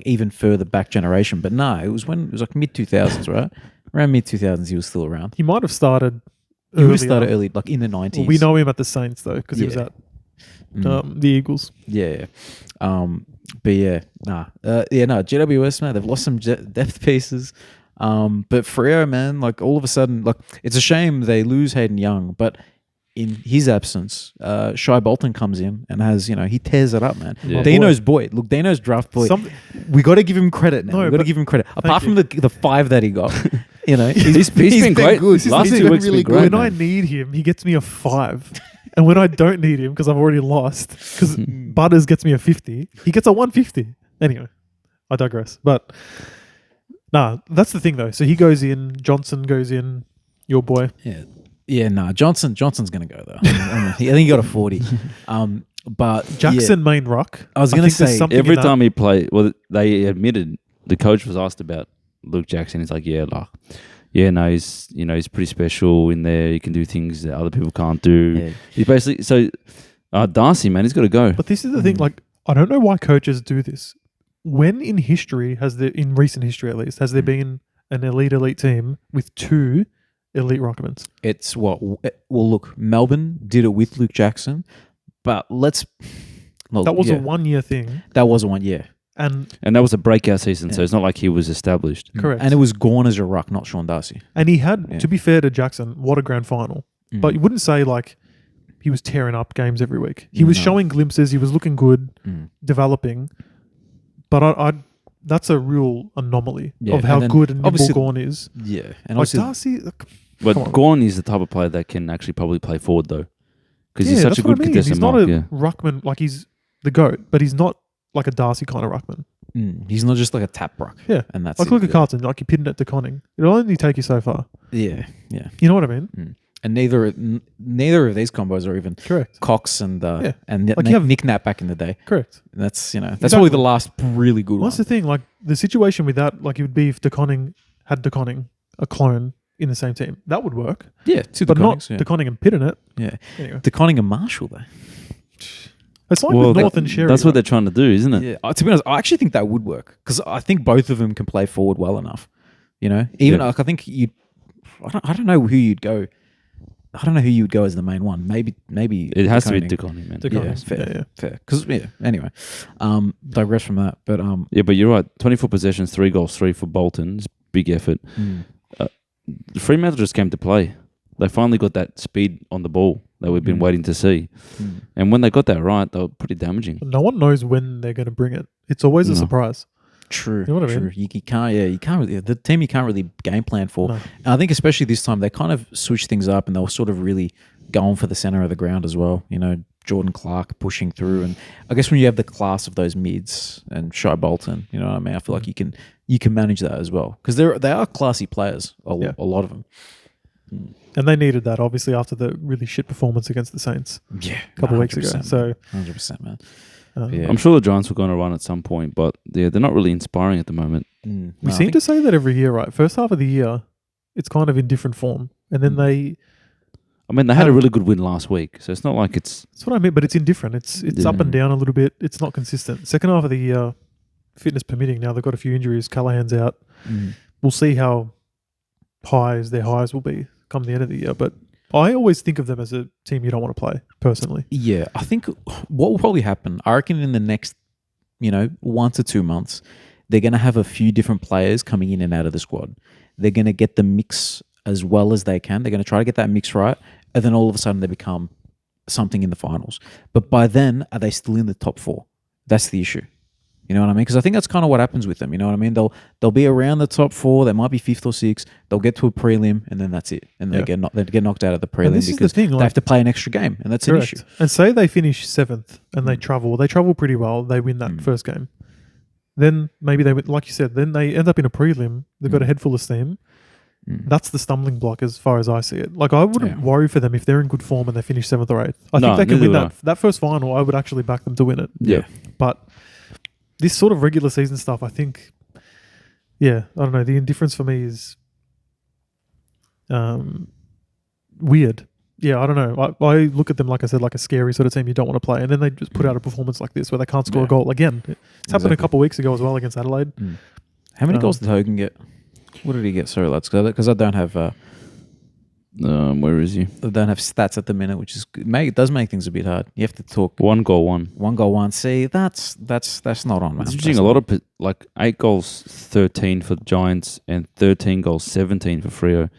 even further back generation. But no, it was like mid 2000s, right? Around mid 2000s, he was still around. He might have started. He would have earlier. started early, like in the 90s. Well, we know him at the Saints though, because he was Yeah. at the Eagles. Yeah. But yeah, no, GWS, man, they've lost some depth pieces. But Freo, man, like all of a sudden, like it's a shame they lose Hayden Young, but in his absence, Shai Bolton comes in and has, he tears it up, man. Yeah. Dino's boy. Look, Dino's draft boy. We got to give him credit now. No, We got to but- give him credit. Apart you. from the 5 that he got, He's been great. good. Last He's 2 been weeks really been great. When I man. need him, he gets me a 5. And when I don't need him, because I've already lost, because Butters gets me a 50, he gets a 150. Anyway, I digress. But nah, that's the thing though. So he goes in, Johnson goes in, your boy. Yeah, nah. Johnson's going to go though. I think he got a 40. But Jackson main ruck. I was gonna think there's say, something Every in that. time he played, well, they admitted, the coach was asked about Luke Jackson. He's like, yeah, like, Yeah, no, he's pretty special in there. He can do things that other people can't do. Yeah. He basically Darcy, man, he's got to go. But this is the thing. Like, I don't know why coaches do this. When in history in recent history at least, has there been an elite team with 2 elite ruckmans? It's what? Well, look, Melbourne did it with Luke Jackson, but let's. Well, That was yeah, a 1-year thing, that was a one, yeah. and And that was a breakout season, so Yeah. it's not like he was established. correct. And it was Gorn as a ruck, not Sean Darcy. And he had, Yeah. to be fair to Jackson, what a grand final. But you wouldn't say like he was tearing up games every week. He was No. showing glimpses. He was looking good, developing. But I that's a real anomaly Yeah, of how and then good and nimble obviously- Gorn is. Yeah, and Like obviously, Darcy, But come on. Gorn is the type of player that can actually probably play forward, though. Because yeah, he's such that's a what good I mean. contested He's not mark. a Yeah. ruckman. Like he's the GOAT, but he's not like a Darcy kind of ruckman. he's not just like a tap ruck. Yeah. And that's Like it. look at Carlton. Like you're pitting it to Conning. It'll only take you so far. Yeah, yeah. You know what I mean? And neither of these combos are even Correct. Cox and Yeah. and Like you have- Nick Nat back in the day. Correct. And that's that's Exactly. probably the last really good What's one. the thing? Like the situation with that, like it would be if DeConning had DeConning, a clone in the same team. That would work. Yeah, to But not DeConnings, yeah. DeConning and Pitt in it. Yeah. Anyway. DeConning and Marshall though. It's like with North and Sherry. That's what right? they're trying to do, isn't it? Yeah, to be honest, I actually think that would work because I think both of them can play forward well enough. You know, even Yeah. like I think you, I don't know who you'd go. I don't know who you would go as the main one. Maybe It has to be DeConning. DeConning, man. DeConning. Yeah, fair, Yeah. fair. Because anyway, digress from that. But Yeah, but you're right. 24 possessions, 3 goals, 3 for Bolton. It's a big effort. Fremantle just came to play. They finally got that speed on the ball that we've been waiting to see. And when they got that right, they were pretty damaging. No one knows when they're going to bring it. It's always a No. surprise. True. You know what I true. mean? You can't. Yeah, you can't. Really, the team you can't really game plan for. No. And I think especially this time they kind of switched things up and they were sort of really going for the center of the ground as well. You know, Jordan Clark pushing through, and I guess when you have the class of those mids and Shy Bolton, you know what I mean. I feel like you can manage that as well because they are classy players. A lot of them. And they needed that, obviously, after the really shit performance against the Saints Yeah, a couple of weeks ago. 100%, So 100%, man. um, Yeah. I'm sure the Giants were going to run at some point, but they're not really inspiring at the moment. we seem to say that every year, right? First half of the year, it's kind of in different form. And then they... I mean, they had a really good win last week, so it's not like it's... That's what I mean, but it's indifferent. It's up and down a little bit. It's not consistent. Second half of the year, fitness permitting, now they've got a few injuries. Callahan's out. We'll see how their highs will be come the end of the year. But I always think of them as a team you don't want to play, personally. Yeah, I think what will probably happen, I reckon in the next, 1 to 2 months, they're going to have a few different players coming in and out of the squad. They're going to get the mix as well as they can. They're going to try to get that mix right. And then all of a sudden they become something in the finals. But by then, are they still in the top 4? That's the issue. You know what I mean? Because I think that's kind of what happens with them. You know what I mean? They'll be around the top 4. They might be 5th or 6th. They'll get to a prelim, and then that's it. And they get knocked out of the prelim this is the because thing, they like- have to play an extra game, and that's an issue. And say they finish 7th and they travel. They travel pretty well. They win that first game. Then maybe they, like you said, then they end up in a prelim. They've got a head full of steam. That's the stumbling block as far as I see it. Like I wouldn't worry for them if they're in good form and they finish 7th or 8th. I think they can win that first final. I would actually back them to win it. Yeah. But this sort of regular season stuff, I think, I don't know. The indifference for me is weird. Yeah, I don't know. I look at them, like I said, like a scary sort of team you don't want to play. And then they just put out a performance like this where they can't score a goal again. It's happened a couple of weeks ago as well against Adelaide. How many goals did Hogan get? What did he get? Sorry, lads, because I don't have where is he? I don't have stats at the minute, which is it does make things a bit hard. You have to talk 1 goal, 1. 1 goal, 1. See, that's not on, man. It's interesting. A lot of 8 goals, 13 for the Giants, and 13 goals, 17 for Freo.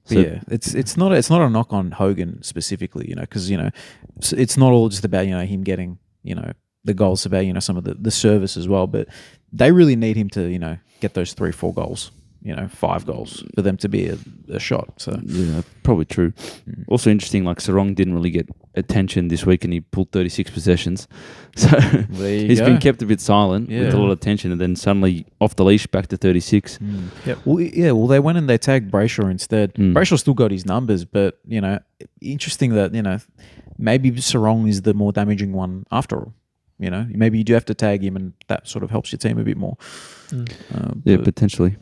So yeah, it's not a knock on Hogan specifically, because it's not all just about him getting the goals. It's about some of the service as well. But they really need him to get those 3-4 goals, 5 goals for them to be a shot. So yeah, probably true. Also interesting, like Sarong didn't really get attention this week, and he pulled 36 possessions. So he's been kept a bit silent with a lot of attention, and then suddenly off the leash back to 36. Well, they went and they tagged Brayshaw instead. Brayshaw still got his numbers, but interesting that maybe Sarong is the more damaging one after all. Maybe you do have to tag him, and that sort of helps your team a bit more. Yeah, potentially.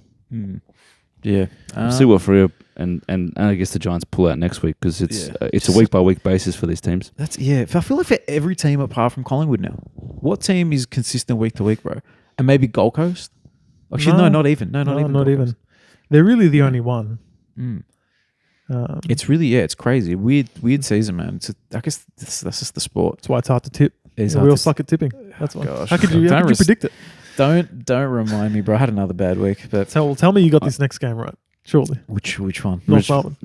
Yeah. We'll see what Freo and I guess the Giants pull out next week because it's a week by week basis for these teams. I feel like for every team apart from Collingwood now, what team is consistent week to week, bro? And maybe Gold Coast. Actually, no, not even. No, not even. Not Gold even. Coast. They're really the only one. Mm. It's really it's crazy. Weird season, man. I guess that's just the sport. That's why it's hard to tip. We all suck at tipping. That's why. Gosh. How could you predict it? Don't remind me, bro. I had another bad week, but tell me you got this next game right. Surely. Which one? North Melbourne.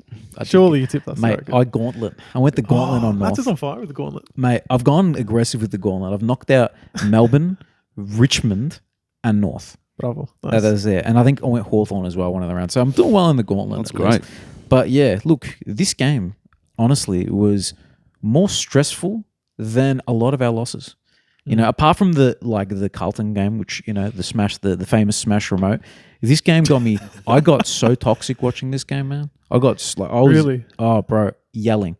Surely you tipped us. Mate, I gauntlet. I went the gauntlet on North. That's just on fire with the gauntlet. Mate, I've gone aggressive with the gauntlet. I've knocked out Melbourne, Richmond, and North. Bravo. Nice. That is there. And I think I went Hawthorn as well one of the rounds. So I'm doing well in the gauntlet. That's great. But yeah, look, this game, honestly, was more stressful than a lot of our losses. You know, apart from the Carlton game, which, you know, the famous smash remote, this game got me. I got so toxic watching this game, man. I was really, oh, bro, yelling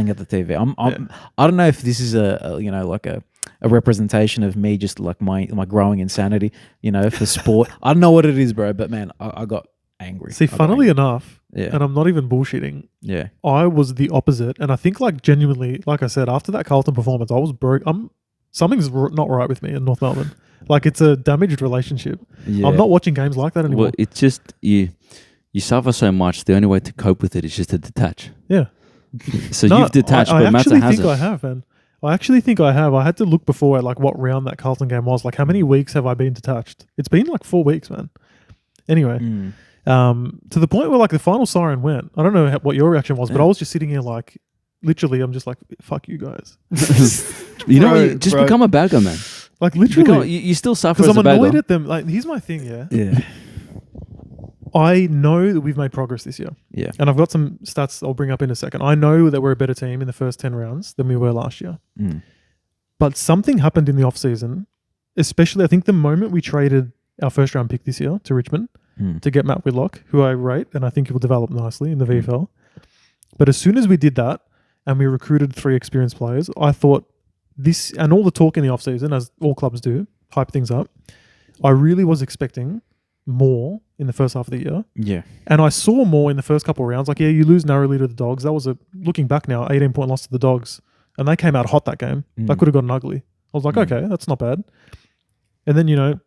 at the TV. I don't know if this is a representation of me, just like my growing insanity, you know, for sport. I don't know what it is, bro, but man, I got angry. See, funnily enough, yeah, and I'm not even bullshitting. Yeah, I was the opposite, and I think like genuinely, like I said, after that Carlton performance, I was broke. Something's not right with me in North Melbourne. Like it's a damaged relationship. Yeah. I'm not watching games like that anymore. Well, it's just you suffer so much. The only way to cope with it is just to detach. Yeah. So you've detached, but Matt hasn't. I actually think I have, man. I actually think I have. I had to look before at like what round that Carlton game was. Like how many weeks have I been detached? It's been like 4 weeks, man. Anyway, to the point where like the final siren went. I don't know what your reaction was, but I was just sitting here like, literally, I'm just like, fuck you guys. Become a bagger, man. Like literally, you still suffer as because a I'm bagger. annoyed at them. Like here's my thing, Yeah. I know that we've made progress this year. Yeah. And I've got some stats I'll bring up in a second. I know that we're a better team in the first 10 rounds than we were last year. But something happened in the off-season, especially I think the moment we traded our first round pick this year to Richmond to get Matt Whitlock, who I rate and I think he will develop nicely in the VFL. But as soon as we did that and we recruited 3 experienced players, I thought this, and all the talk in the off-season, as all clubs do, hype things up, I really was expecting more in the first half of the year. Yeah. And I saw more in the first couple of rounds. Like, yeah, you lose narrowly to the Dogs. That was looking back now, 18-point loss to the Dogs. And they came out hot that game. That could have gotten ugly. I was like, okay, that's not bad. And then, you know,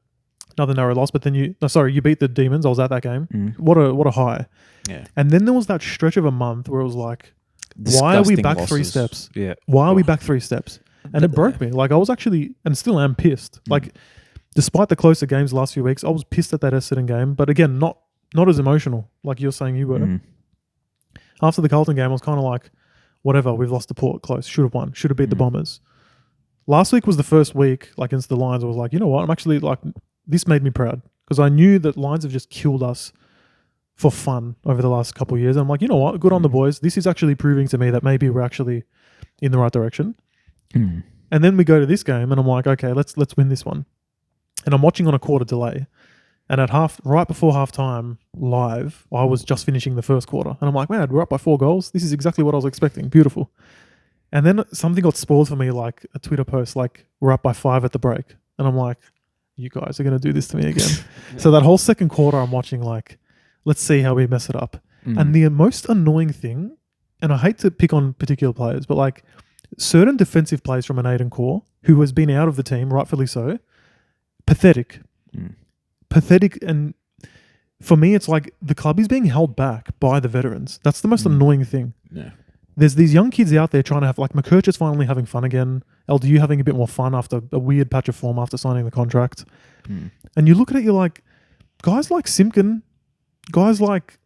another narrow loss, but then you beat the Demons. I was at that game. What a high. Yeah. And then there was that stretch of a month where it was like, why are we back losses. 3 steps? Yeah. Why are we back 3 steps? And it broke me. Like, I was actually, and still am pissed. Like, despite the closer games the last few weeks, I was pissed at that Essendon game. But again, not as emotional like you're saying you were. After the Carlton game, I was kind of like, whatever, we've lost to Port close. Should have won. Should have beat the Bombers. Last week was the first week, like, against the Lions. I was like, you know what? I'm actually like, this made me proud. Because I knew that Lions have just killed us for fun over the last couple of years. And I'm like, you know what? Good on the boys. This is actually proving to me that maybe we're actually in the right direction. And then we go to this game and I'm like, okay, let's win this one. And I'm watching on a quarter delay. And at right before halftime live, I was just finishing the first quarter. And I'm like, man, we're up by 4 goals. This is exactly what I was expecting. Beautiful. And then something got spoiled for me, like a Twitter post, like, we're up by 5 at the break. And I'm like, you guys are going to do this to me again. So that whole second quarter, I'm watching like, let's see how we mess it up. And the most annoying thing, and I hate to pick on particular players, but like certain defensive players from an Aiden core who has been out of the team, rightfully so, pathetic. Pathetic. And for me, it's like the club is being held back by the veterans. That's the most annoying thing. Yeah. There's these young kids out there trying to have, like, McKercher's finally having fun again. LDU having a bit more fun after a weird patch of form after signing the contract. And you look at it, you're like, guys like Simpkin, guys like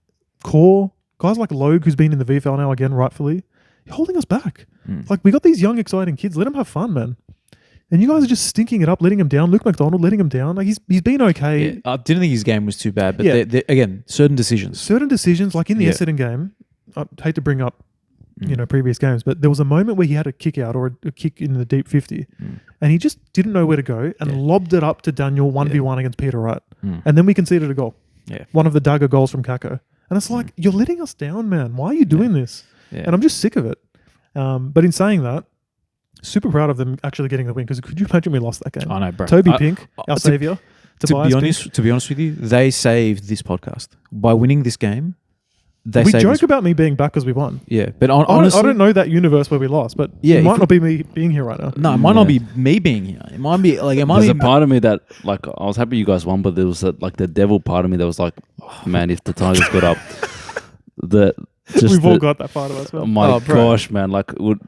Core, guys like Logue, who's been in the VFL now again, rightfully, you're holding us back. Like, we got these young, exciting kids. Let them have fun, man. And you guys are just stinking it up, letting him down. Luke McDonald letting him down. Like, he's been okay. Yeah, I didn't think his game was too bad, but again, certain decisions. Certain decisions, like in the Essendon game, I hate to bring up, previous games, but there was a moment where he had a kick out or a kick in the deep 50 and he just didn't know where to go and lobbed it up to Daniel 1v1 against Peter Wright. And then we conceded a goal. Yeah. One of the dagger goals from Kako. And it's like, you're letting us down, man. Why are you doing this? Yeah. And I'm just sick of it. But in saying that, super proud of them actually getting the win, because could you imagine we lost that game? I know, bro. Toby Pink, our saviour, To be honest with you, they saved this podcast by winning this game. We joke about me being back because we won. Yeah, but honestly, I don't know that universe where we lost, but it might not be me being here right now. No, it might not be me being here. It might be like There's a part of me that like I was happy you guys won, but there was like the devil part of me that was like, oh, man, if the Tigers got up, we've all got that part of us. Oh my gosh, man! Like, what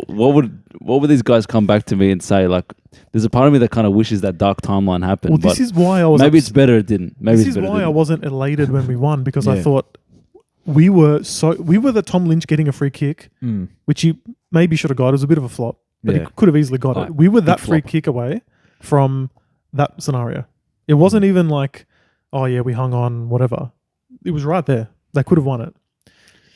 would these guys come back to me and say? Like, there's a part of me that kind of wishes that dark timeline happened. Well, this is why I was. Maybe it's better it didn't. Maybe this is why I wasn't elated when we won because I thought. We were the Tom Lynch getting a free kick, which he maybe should have got. It was a bit of a flop, but he could have easily got it. We were that free kick away from that scenario. It wasn't even like, oh yeah, we hung on, whatever. It was right there. They could have won it.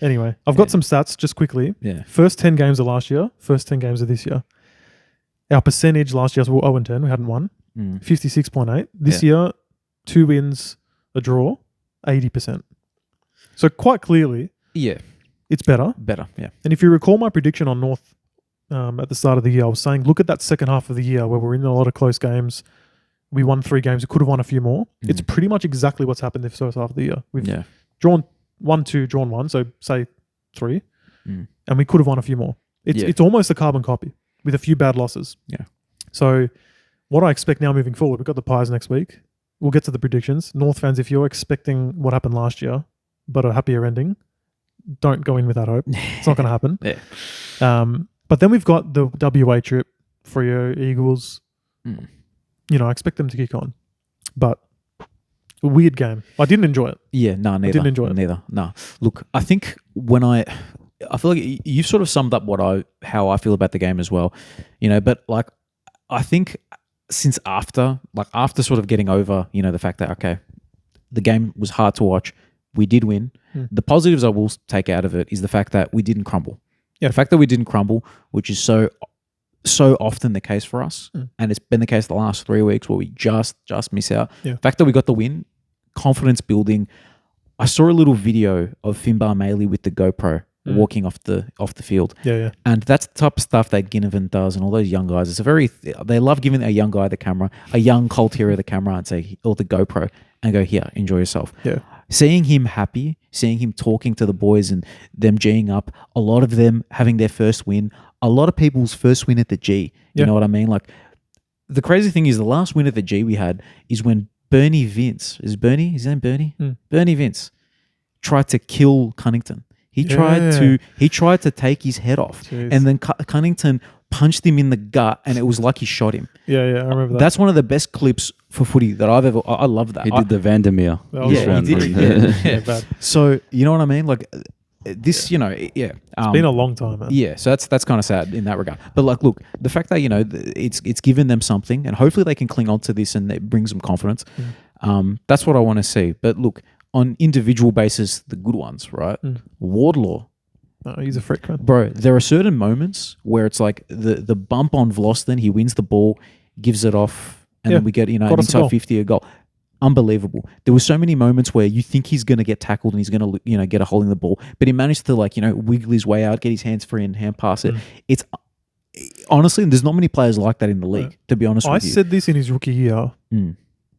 Anyway, I've got some stats just quickly. Yeah. First 10 games of last year, first 10 games of this year. Our percentage last year was 0-10. We hadn't won. 56.8. This year, 2 wins, a draw, 80%. So quite clearly, it's better. Better, yeah. And if you recall my prediction on North at the start of the year, I was saying, look at that second half of the year where we're in a lot of close games. We won 3 games. We could have won a few more. It's pretty much exactly what's happened this first half of the year. We've drawn 1-2, drawn 1, so say 3, and we could have won a few more. It's almost a carbon copy with a few bad losses. Yeah. So what I expect now moving forward, we've got the Pies next week. We'll get to the predictions. North fans, if you're expecting what happened last year, but a happier ending, don't go in with that hope. It's not going to happen. But then we've got the WA trip for your Eagles. You know, I expect them to kick on. But a weird game. I didn't enjoy it. Yeah, no, neither. I didn't enjoy it. Neither. No. Look, I think I feel like you've sort of summed up how I feel about the game as well. You know, but like I think since after sort of getting over, you know, the fact that okay, the game was hard to watch. We did win. The positives I will take out of it is the fact that we didn't crumble. Yeah, the fact that we didn't crumble, which is so often the case for us, and it's been the case the last 3 weeks where we just miss out. The fact that we got the win, confidence building. I saw a little video of Finbar Maley with the GoPro walking off the field. And that's the type of stuff that Ginnivan does and all those young guys. They love giving a young guy the camera, a young Colt hero the camera and say, or the GoPro, and go, here, enjoy yourself. Seeing him happy, seeing him talking to the boys and them G'ing up, a lot of them having their first win, a lot of people's first win at the G. You know what I mean? Like, the crazy thing is the last win at the G we had is when Bernie Vince, is his name Bernie? Bernie Vince tried to kill Cunnington. He tried to take his head off. And then Cunnington punched him in the gut and it was like he shot him. I remember that. That's one of the best clips for footy that I've ever... I love that. He did the Vandermeer. He did. So, you know what I mean? Like, this, you know... it's been a long time, man. Yeah, so that's kind of sad in that regard. But, like, look, the fact that, you know, it's given them something and hopefully they can cling on to this and it brings them confidence. That's what I want to see. But, look, on individual basis, the good ones, right? Wardlaw. Oh, he's a freak, man. Bro, there are certain moments where it's like the bump on Vlosten, he wins the ball, gives it off, and then we get, you know, inside 50 a goal. Unbelievable. There were so many moments where you think he's going to get tackled and he's going to, you know, get a hold in the ball, but he managed to, like, you know, wiggle his way out, get his hands free and hand pass it. It's honestly, there's not many players like that in the league, to be honest with you. I said this in his rookie year,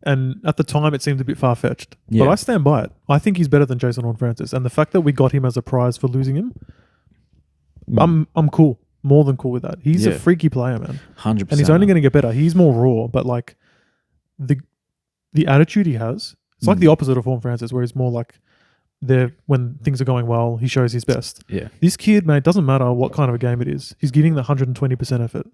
and at the time it seemed a bit far-fetched, but I stand by it. I think he's better than Jason Horne-Francis, and the fact that we got him as a prize for losing him, I'm cool, more than cool with that. He's a freaky player, man. 100%. And he's only going to get better. He's more raw, but like the attitude he has, it's like the opposite of Horne-Francis, where he's more like when things are going well, he shows his best. This kid, man, it doesn't matter what kind of a game it is. He's giving the 120% effort.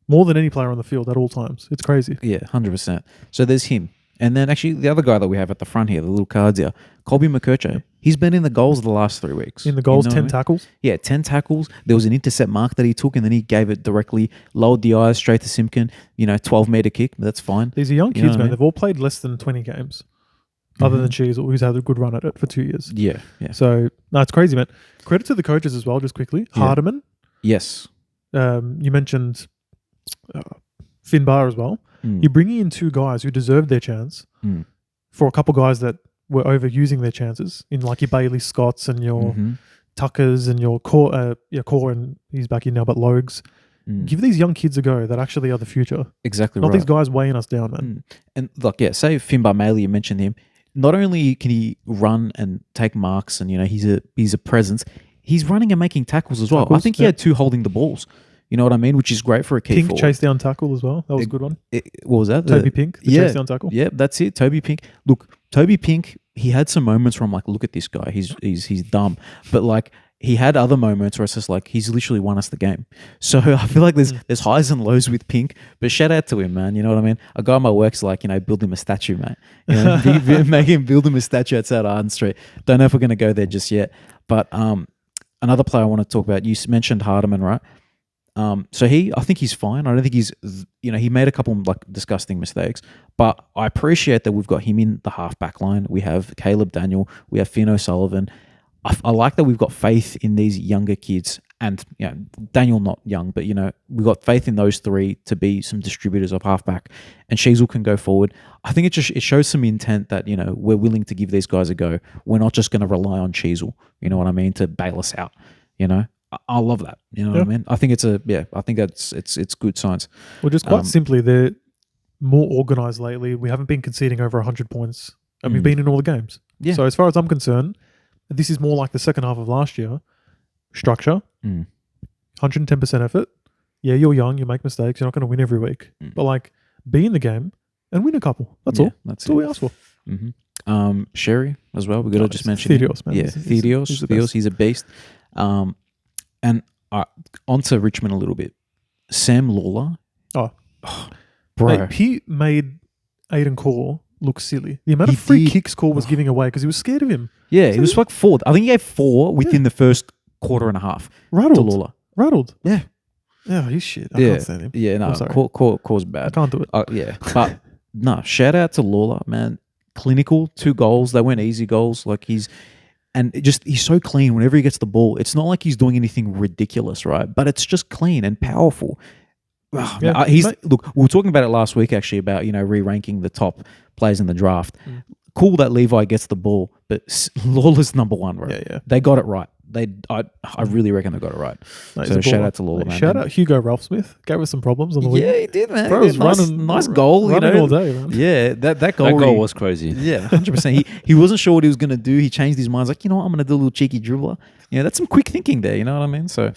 More than any player on the field at all times. It's crazy. Yeah, 100%. So there's him. And then actually the other guy that we have at the front here, the little cards here, Colby McKerche. He's been in the goals the last 3 weeks. In the goals, you know 10 tackles? Yeah, 10 tackles. There was an intercept mark that he took and then he gave it directly, lowered the eyes straight to Simpkin, 12-meter kick. That's fine. These are young kids, man. They've all played less than 20 games. Other than Cheese, who's had a good run at it for 2 years. Yeah. So, no, it's crazy, man. Credit to the coaches as well, just quickly. Hardiman. Yes. You mentioned Finbar as well. You're bringing in 2 guys who deserved their chance for a couple guys that were overusing their chances in like your Bailey Scotts and your Tuckers and your Core, and he's back in now, but Logues. Give these young kids a go that actually are the future. Exactly Not right. these guys weighing us down, man. And like, yeah, say Finbar Maley, you mentioned him. Not only can he run and take marks, and he's a presence. He's running and making tackles as well. I think he had 2 holding the balls. You know what I mean? Which is great for a key Pink forward. chase down tackle as well. That was a good one. What was that? Toby Pink, the chase down tackle. Yeah, that's it. Toby Pink. Look, Toby Pink. He had some moments where I'm like, look at this guy. He's dumb, but like. He had other moments where it's just like he's literally won us the game. So I feel like there's highs and lows with Pink, but shout out to him, man. You know what I mean? A guy at my work's like, build him a statue, mate. Make him build him a statue outside Arden Street. Don't know if we're going to go there just yet. But another player I want to talk about, you mentioned Hardiman, right? So I think he's fine. I don't think he's, he made a couple like disgusting mistakes, but I appreciate that we've got him in the half-back line. We have Caleb Daniel, we have Finn O'Sullivan. I like that we've got faith in these younger kids, and Daniel not young, but we've got faith in those 3 to be some distributors of halfback, and Sheasel can go forward. I think it shows some intent that we're willing to give these guys a go. We're not just going to rely on Sheasel, you know what I mean, to bail us out. I love that. You know what I mean? I think it's good signs. Well, just quite simply, they're more organised lately. We haven't been conceding over 100 points, and we've been in all the games. Yeah. So as far as I'm concerned, this is more like the second half of last year. Structure, 110% effort. Yeah, you're young, you make mistakes, you're not going to win every week. But like, be in the game and win a couple. That's all. That's all we ask for. Sherry as well. We got to just mention Thedios, man. Yeah, Thedios. He's a beast. And on to Richmond a little bit. Sam Lawler. Oh, bro. Mate, he made Aiden Cole look silly. The amount of free kicks Cole was giving away because he was scared of him. Yeah, he was like 4. I think he gave 4 within the first quarter and a half. Rattled. To Lawler. Rattled. Yeah. Yeah, he's shit. I can't stand him. Yeah, no, Cole's bad. I can't do it. Yeah, but no, shout out to Lawler, man. Clinical, 2 goals. They weren't easy goals. Like he's so clean whenever he gets the ball. It's not like he's doing anything ridiculous, right? But it's just clean and powerful. Oh, Yeah, man, look, we were talking about it last week actually about re-ranking the top players in the draft. Cool that Levi gets the ball, but Lawler's number 1, right? Yeah. They got it right. I really reckon they got it right. No, so shout out to Lawler, man. Shout out Hugo Ralph Smith. Gave us some problems on the week. Yeah, he did, man. Bro was running, nice goal. Running all day, man. Yeah, that goal. That goal was crazy. Yeah, 100%. He wasn't sure what he was going to do. He changed his mind. He's like, you know what? I'm going to do a little cheeky dribbler. Yeah, that's some quick thinking there. You know what I mean? So,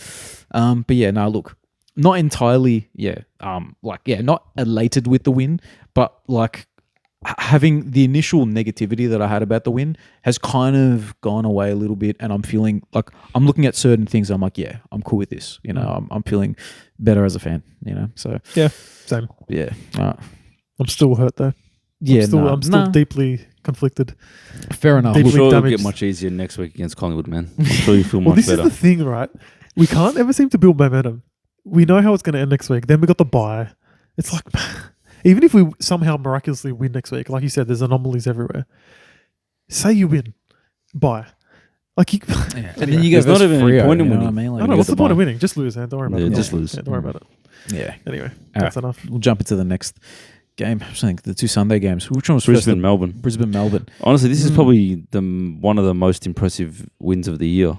but yeah, no, look, not entirely, not elated with the win, but like having the initial negativity that I had about the win has kind of gone away a little bit, and I'm feeling like I'm looking at certain things. I'm like, yeah, I'm cool with this. I'm feeling better as a fan. So yeah, same. Yeah, I'm still hurt though. Yeah, I'm still deeply conflicted. Fair enough. I'm Deeply sure it'll damaged. get much easier next week against Collingwood, man. I'm sure you feel Well, much this better. is the thing, right? We can't ever seem to build momentum. We know how it's going to end next week. Then we got the bye. It's like, even if we somehow miraculously win next week, like you said, there's anomalies everywhere. Say you win, bye. Like you, and then you There's go not even any point in winning. winning. I mean? Like, I don't know, what's the point of winning? Just lose, man. Don't worry about it. just lose. Yeah, don't worry about it. Yeah. Anyway, All that's right. enough. We'll jump into the next game. I think the 2 Sunday games. Which one was first? Brisbane, Melbourne. Brisbane, Melbourne. Honestly, this is probably one of the most impressive wins of the year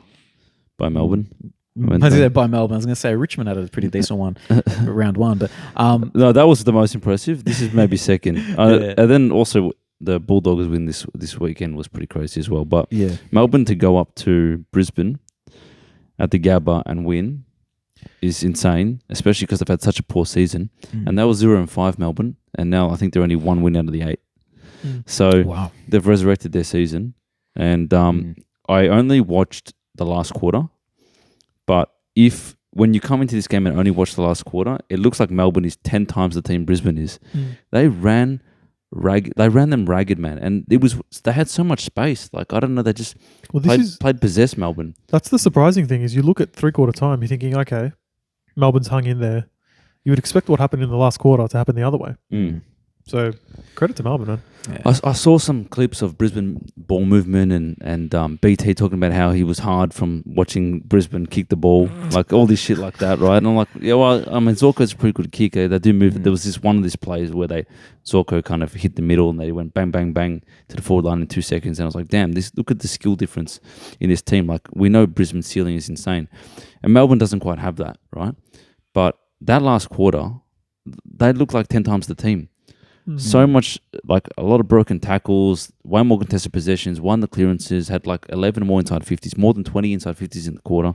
by Melbourne. I was there by Melbourne. I was going to say Richmond had a pretty decent one, round 1, but No, that was the most impressive. This is maybe second. Yeah. And then also the Bulldogs win this weekend was pretty crazy as well. But yeah, Melbourne to go up to Brisbane at the Gabba and win is insane, especially because they've had such a poor season. And that was 0-5 Melbourne, and now I think they're only 1 win out of the 8. So wow. they've resurrected their season. And I only watched the last quarter, but when you come into this game and only watch the last quarter, it looks like Melbourne is 10 times the team Brisbane is. They ran them ragged, man, and they had so much space. Like, I don't know, they just played possessed Melbourne. That's the surprising thing is you look at 3/4 time, you're thinking, okay, Melbourne's hung in there. You would expect what happened in the last quarter to happen the other way. So credit to Melbourne, man. Yeah. I saw some clips of Brisbane ball movement and BT talking about how he was hard from watching Brisbane kick the ball, like all this shit like that, right? And I'm like, yeah, well, I mean, Zorko's a pretty good kicker. They do move. There was this one of these plays where Zorko kind of hit the middle and they went bang, bang, bang to the forward line in 2 seconds. And I was like, damn, look at the skill difference in this team. Like, we know Brisbane's ceiling is insane. And Melbourne doesn't quite have that, right? But that last quarter, they looked like 10 times the team. So much, like a lot of broken tackles, way more contested possessions, won the clearances, had like 11 more inside 50s, more than 20 inside 50s in the quarter.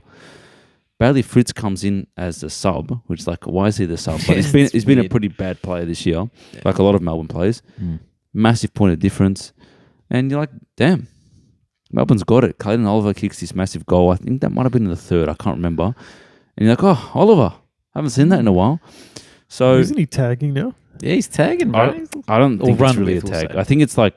Bailey Fritz comes in as the sub, which is like, why is he the sub? But he's been a pretty bad player this year, like a lot of Melbourne players. Massive point of difference. And you're like, damn, Melbourne's got it. Clayton Oliver kicks this massive goal. I think that might have been in the third. I can't remember. And you're like, oh, Oliver. Haven't seen that in a while. So isn't he tagging now? Yeah, he's tagging, bro. I don't think it's really a with, we'll tag. say. I think it's like,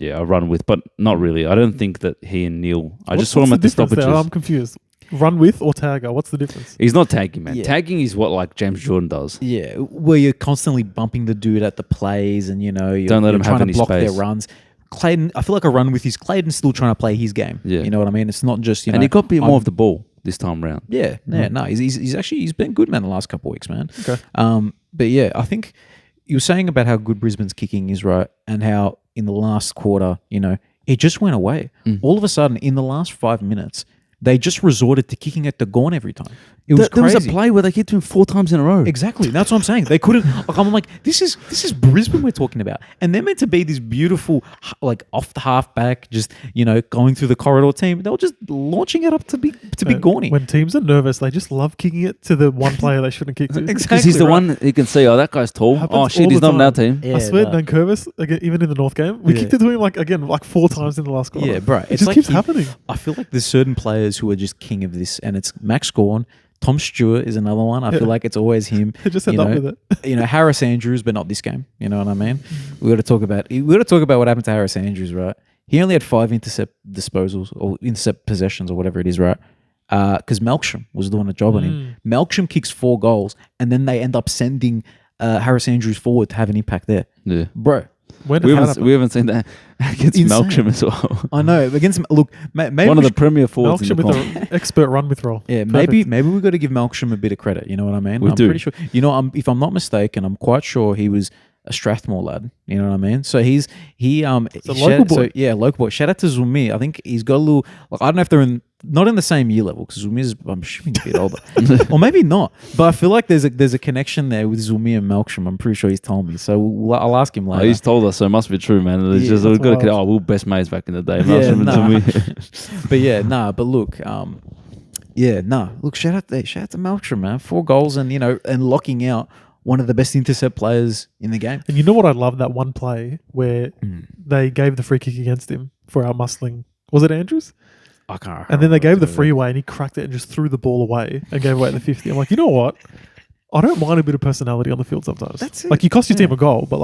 a run with, but not really. I don't think that he and Neil. I just saw him What's at the difference there? stoppages. I'm confused. Run with or tagger? What's the difference? He's not tagging, man. Yeah. Tagging is what like James Jordan does. Yeah, where you're constantly bumping the dude at the plays and, you're, Don't let you're him trying have to any block space. their runs. Clayton, I feel like a run with his Clayton's still trying to play his game. Yeah. You know what I mean? It's not just, And he got a bit more of the ball this time round. Yeah, no, he's been good, man, the last couple of weeks, man. Okay. But yeah, I think you were saying about how good Brisbane's kicking is, right? And how in the last quarter, it just went away. All of a sudden, in the last 5 minutes, they just resorted to kicking at the gone every time. It was There was crazy. a play where they kicked him 4 times in a row. Exactly. That's what I'm saying. They couldn't. Like, I'm like, this is Brisbane we're talking about, and they're meant to be this beautiful, like off the half back, just going through the corridor team. They were just launching it up to be Gorney. When teams are nervous, they just love kicking it to the one player they shouldn't kick to. Exactly. Because he's the one he can see, that guy's tall. Happens Oh, shit, all he's the not on our time. team. I swear, no. Vancouver's, again, even in the North game, we kicked it to him like 4 times in the last quarter. Yeah, bro. It just keeps happening. I feel like there's certain players who are just king of this, and it's Max Gawn. Tom Stewart is another one. I feel like it's always him. They just end up with it. Harris Andrews, but not this game. You know what I mean? We got to talk about what happened to Harris Andrews, right? He only had 5 intercept disposals or intercept possessions or whatever it is, right? Because Melksham was doing a job on him. Melksham kicks 4 goals, and then they end up sending Harris Andrews forward to have an impact there, Yeah. bro. When We did that haven't, happen? we haven't seen that against Insane. Melksham as well. I know against maybe One of the premier forwards in Melksham the with comp. an expert run with roll. Yeah, Perfect. maybe we got to give Melksham a bit of credit. You know what I mean? We I'm do. pretty sure. If I'm not mistaken, I'm quite sure he was a Strathmore lad. You know what I mean? So he a local boy. So, yeah, local boy. Shout out to Zumi. I think he's got a little. Like, I don't know if they're not in the same year level because Zumi is, I'm assuming, a bit older, or maybe not. But I feel like there's a connection there with Zumi and Melksham. I'm pretty sure he's told me. So I'll ask him later. He's told us, so it must be true, man. It's Yeah, just that's we've got to. wild. We were best mates back in the day. Yeah, Melksham and nah. Zumi. But yeah, but look, look, shout out to Melksham, man. 4 goals and and locking out one of the best intercept players in the game. And you know what I love? That one play where they gave the free kick against him for our muscling. Was it Andrews? I can't. And then they gave the freeway and he cracked it and just threw the ball away and gave away the 50. I'm like, you know what? I don't mind a bit of personality on the field sometimes. That's it. Like, you cost your team a goal, but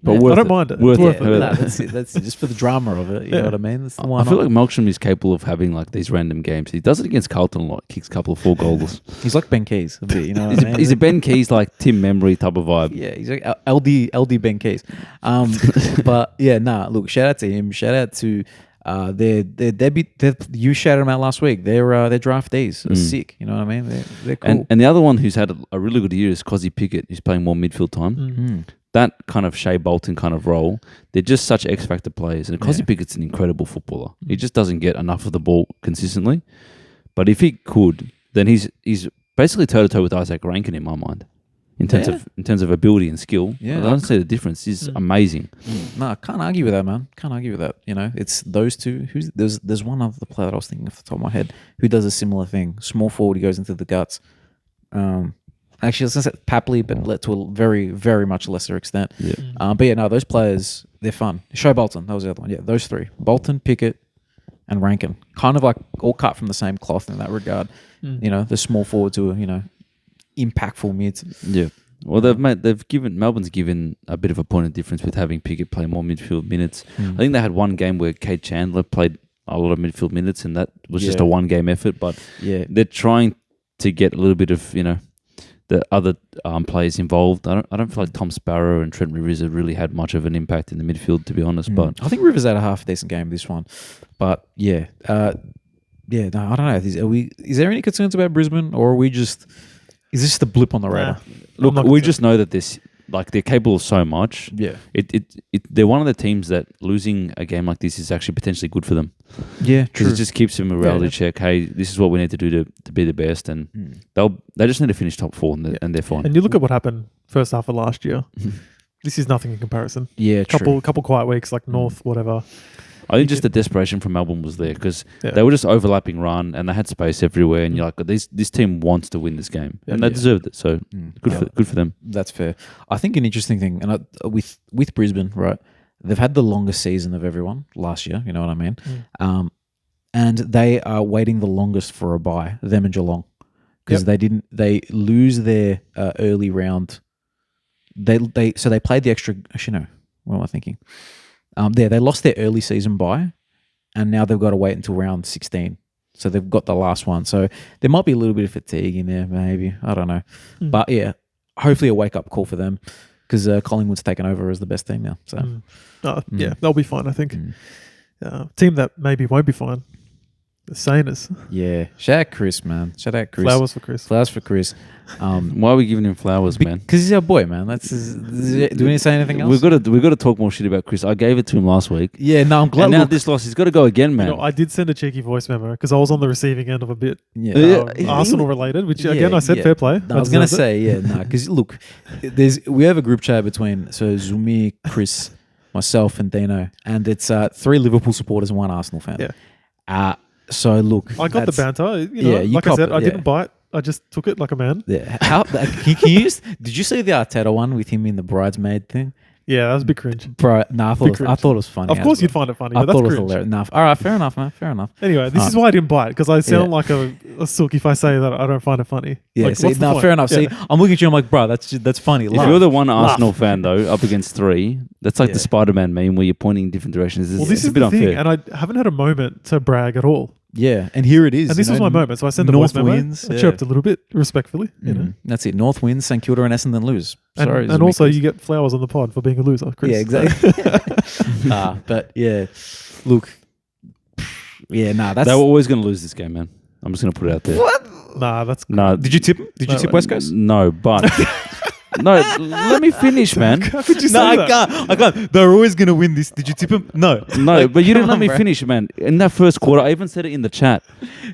But Yeah. I worth don't it. mind it. Worth It's it. worth it. Nah, that's it. That's it. Just for the drama of it. You know what I mean? That's the I one. feel like Melksham is capable of having like these random games. He does it against Carlton a lot. Kicks a couple of 4 goals. he's like Ben Keys a bit. You know what I mean? He's a Ben Keys like Tim Memory type of vibe. Yeah, he's like LD Ben Keys. But yeah, look, shout out to him. Shout out to their debut. You shouted them out last week. Their draftees are sick. You know what I mean? They're cool. And the other one who's had a really good year is Cozzy Pickett, who's playing more midfield time. That kind of Shea Bolton kind of role, they're just such X factor players. And Cozzy Pickett's an incredible footballer. He just doesn't get enough of the ball consistently. But if he could, then he's basically toe to toe with Isaac Rankin in my mind. In terms of ability and skill. Yeah. I don't see the difference. He's amazing. No, I can't argue with that, man. Can't argue with that. It's those two. There's one other player that I was thinking off the top of my head who does a similar thing. Small forward, he goes into the guts. Actually, I was going to say Papley, but to a very, very much lesser extent. Yeah. But yeah, no, those players, they're fun. Shea Bolton, that was the other one. Yeah, those 3. Bolton, Pickett, and Rankin. Kind of like all cut from the same cloth in that regard. The small forwards who are, impactful mids. Yeah. Well, Melbourne's given a bit of a point of difference with having Pickett play more midfield minutes. I think they had one game where Kate Chandler played a lot of midfield minutes, and that was just a one-game effort. But they're trying to get a little bit of the other players involved. I don't feel like Tom Sparrow and Trent Rivers have really had much of an impact in the midfield, to be honest. But I think Rivers had a half decent game this one. But yeah, no, I don't know. Is there any concerns about Brisbane, or are we just? Is this the blip on the radar? look, we just know that like they're capable of so much. Yeah. They're one of the teams that losing a game like this is actually potentially good for them. Yeah, Because it just keeps them a reality check. Hey, this is what we need to do to be the best, and they just need to finish top 4 and they're fine. And you look at what happened first half of last year. This is nothing in comparison. Yeah, true. Couple quiet weeks like North, whatever. I think just the desperation from Melbourne was there because they were just overlapping run and they had space everywhere. And you're like, this team wants to win this game, and they deserved it. So good for them. That's fair. I think an interesting thing, and with Brisbane, right? They've had the longest season of everyone last year. You know what I mean? And they are waiting the longest for a bye. Them and Geelong, because they lose their early round. They played the extra. Actually, no. What am I thinking? They lost their early season bye, and now they've got to wait until round 16. So they've got the last one. So there might be a little bit of fatigue in there, maybe. I don't know. But yeah, hopefully a wake-up call for them because Collingwood's taken over as the best team now. So yeah, they'll be fine, I think. Team that maybe won't be fine, the Saners. Yeah. Shout out Chris, man. Shout out Chris. Flowers for Chris. Flowers for Chris. Why are we giving him flowers, man? Because he's our boy, man. Do we need to say anything else? We've got to talk more shit about Chris. I gave it to him last week. Yeah, no, I'm glad. And now this loss, he's got to go again, man. You know, I did send a cheeky voice memo because I was on the receiving end of a bit Arsenal related, which again I said fair play. No, I was going to say, because look, we have a group chat between Zumi, Chris, myself, and Dino, and it's 3 Liverpool supporters and 1 Arsenal fan. Yeah. So look, I got the banter. You know, like I said, I didn't bite. I just took it like a man. Yeah. Can you did you see the Arteta one with him in the bridesmaid thing? Yeah, that was a bit cringe. Bro, I thought it was funny. Of course you'd find it funny, I but that's thought it was cringe. hilarious. Enough. All right, fair enough, man. Fair enough. Anyway, this is why I didn't bite, because I sound like a sook if I say that I don't find it funny. Yeah, like, what's the point? fair enough. Yeah. See, I'm looking at you, I'm like, bro, that's funny. If you're the one Arsenal fan, though, up against 3, that's like the Spider-Man meme where you're pointing in different directions. Well, this is a bit the unfair. thing, and I haven't had a moment to brag at all. Yeah, and here it is. And this was my moment, so I sent the North voice memo. wins, I chirped a little bit, respectfully. You know? That's it. North wins, St Kilda and Essendon lose. Sorry. And also you get flowers on the pod for being a loser, Chris. Yeah, exactly. But yeah, look. Yeah, they were always going to lose this game, man. I'm just going to put it out there. What? Nah, that's... No. Did you tip him? Did you tip West Coast? No, but... No, let me finish, man. How could you say No, that? I can't. They're always going to win this. Did you tip him? No. No, but you didn't let me bro. finish, man. In that first quarter, I even said it in the chat.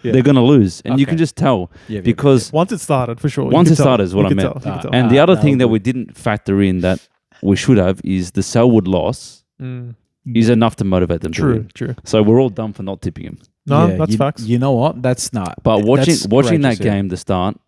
They're going to lose. And you can just tell. Because Once it started, for sure. once it started is what I meant. And the other thing that we didn't factor in that we should have is the Selwood loss is enough to motivate them to win. True. So we're all dumb for not tipping him. No, that's facts. You know what? That's not. But watching that game, the start,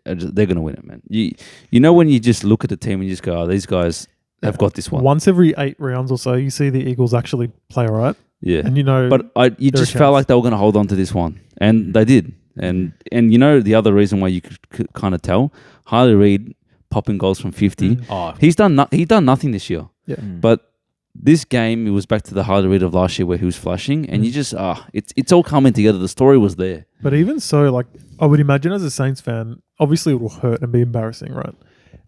they're going to win it, man. You know when you just look at the team and you just go, oh, these guys have got this one. Once every 8 rounds or so, you see the Eagles actually play all right. Yeah. And you know... But you just felt like they were going to hold on to this one. And they did. And you know the other reason why you could kind of tell? Harley Reid popping goals from 50. He's done nothing this year. Yeah. But this game, it was back to the Harley Reid of last year where he was flashing. And you just... it's all coming together. The story was there. But even so, like, I would imagine as a Saints fan, obviously it will hurt and be embarrassing, right?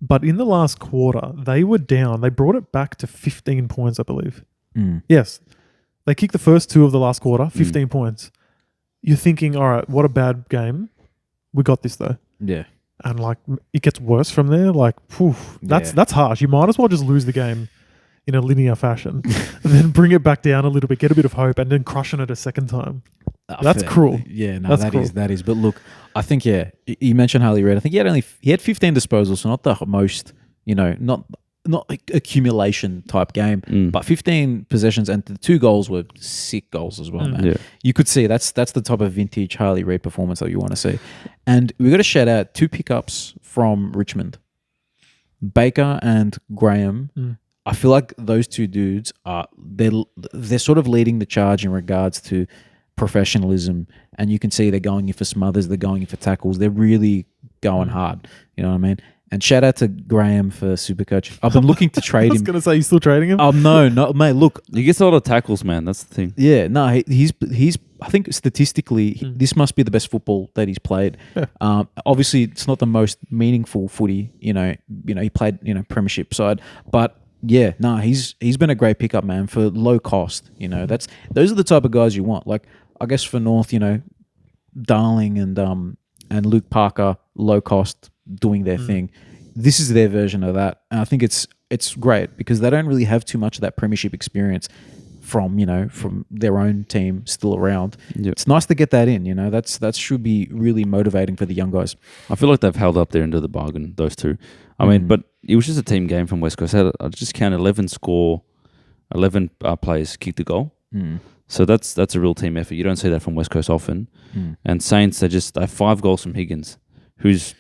But in the last quarter, they were down. They brought it back to 15 points, I believe. Yes. They kicked the first 2 of the last quarter, 15 points. You're thinking, all right, what a bad game. We got this, though. Yeah. And, like, it gets worse from there. Like, that's harsh. You might as well just lose the game in a linear fashion and then bring it back down a little bit, get a bit of hope, and then crushing it a second time. That's cruel. Yeah, no, that's that cruel. is. That is. But look, I think you mentioned Harley Reid. I think he had 15 disposals, so not the most, not accumulation type game, but 15 possessions and the 2 goals were sick goals as well, man. Yeah. You could see that's the type of vintage Harley Reid performance that you want to see. And we got to shout out 2 pickups from Richmond, Baker and Graham. I feel like those 2 dudes they're sort of leading the charge in regards to professionalism, and you can see they're going in for smothers, they're going in for tackles, they're really going hard. You know what I mean? And shout out to Graham for Supercoach. I've been looking to trade him. I was going to say, you still trading him? No, mate. Look, He gets a lot of tackles, man. That's the thing. yeah, no, he's. I think statistically, this must be the best football that he's played. Yeah. Obviously, it's not the most meaningful footy. He played premiership side, but yeah, no, he's been a great pickup, man, for low cost. Those are the type of guys you want. Like, I guess for North, Darling and Luke Parker, low cost, doing their thing. this is their version of that, and I think it's great because they don't really have too much of that premiership experience from their own team still around. Yep. It's nice to get that in. That should be really motivating for the young guys. I feel like they've held up their end of the bargain, those two. I mean, but it was just a team game from West Coast. I just counted 11 players kicked the goal. So that's a real team effort. You don't see that from West Coast often. And Saints, they have 5 goals from Higgins, who's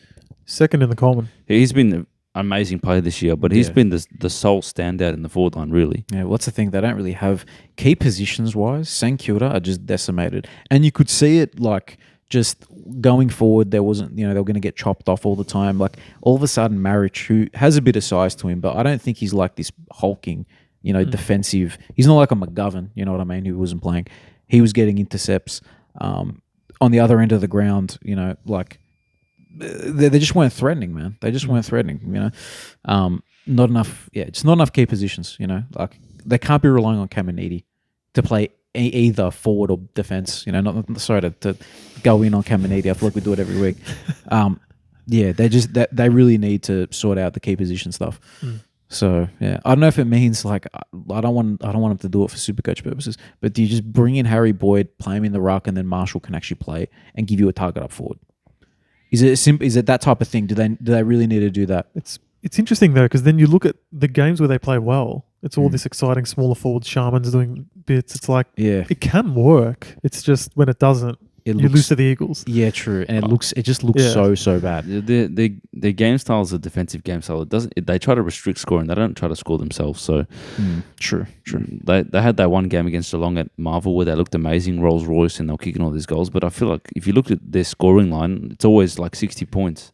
second in the Coleman. He's been an amazing player this year, but he's been the sole standout in the forward line, really. Yeah, what's the thing? They don't really have key positions wise. St Kilda are just decimated, and you could see it like just going forward. There wasn't, they were going to get chopped off all the time. Like all of a sudden, Marich, who has a bit of size to him, but I don't think he's like this hulking, defensive. He's not like a McGovern, you know what I mean? Who wasn't playing. He was getting intercepts on the other end of the ground. Like. They just weren't threatening, man. They just weren't threatening, Not enough, just not enough key positions, Like, they can't be relying on Caminiti to play either forward or defense, not sorry to go in on Caminiti. I feel like we do it every week. They really need to sort out the key position stuff. So, I don't know if it means, like, I don't want him to do it for Supercoach purposes, but do you just bring in Harry Boyd, play him in the ruck, and then Marshall can actually play and give you a target up forward? Is it that type of thing? Do they really need to do that? It's interesting though, because then you look at the games where they play well. It's all this exciting smaller forwards. Sharman's doing bits. It's like it can work. It's just when it doesn't, you lose to the Eagles. Yeah, true. And it just looks so bad. Their game style is a defensive game style. They try to restrict scoring. They don't try to score themselves. So true. They had that one game against Geelong at Marvel where they looked amazing, Rolls Royce, and they were kicking all these goals. But I feel like if you look at their scoring line, it's always like 60 points.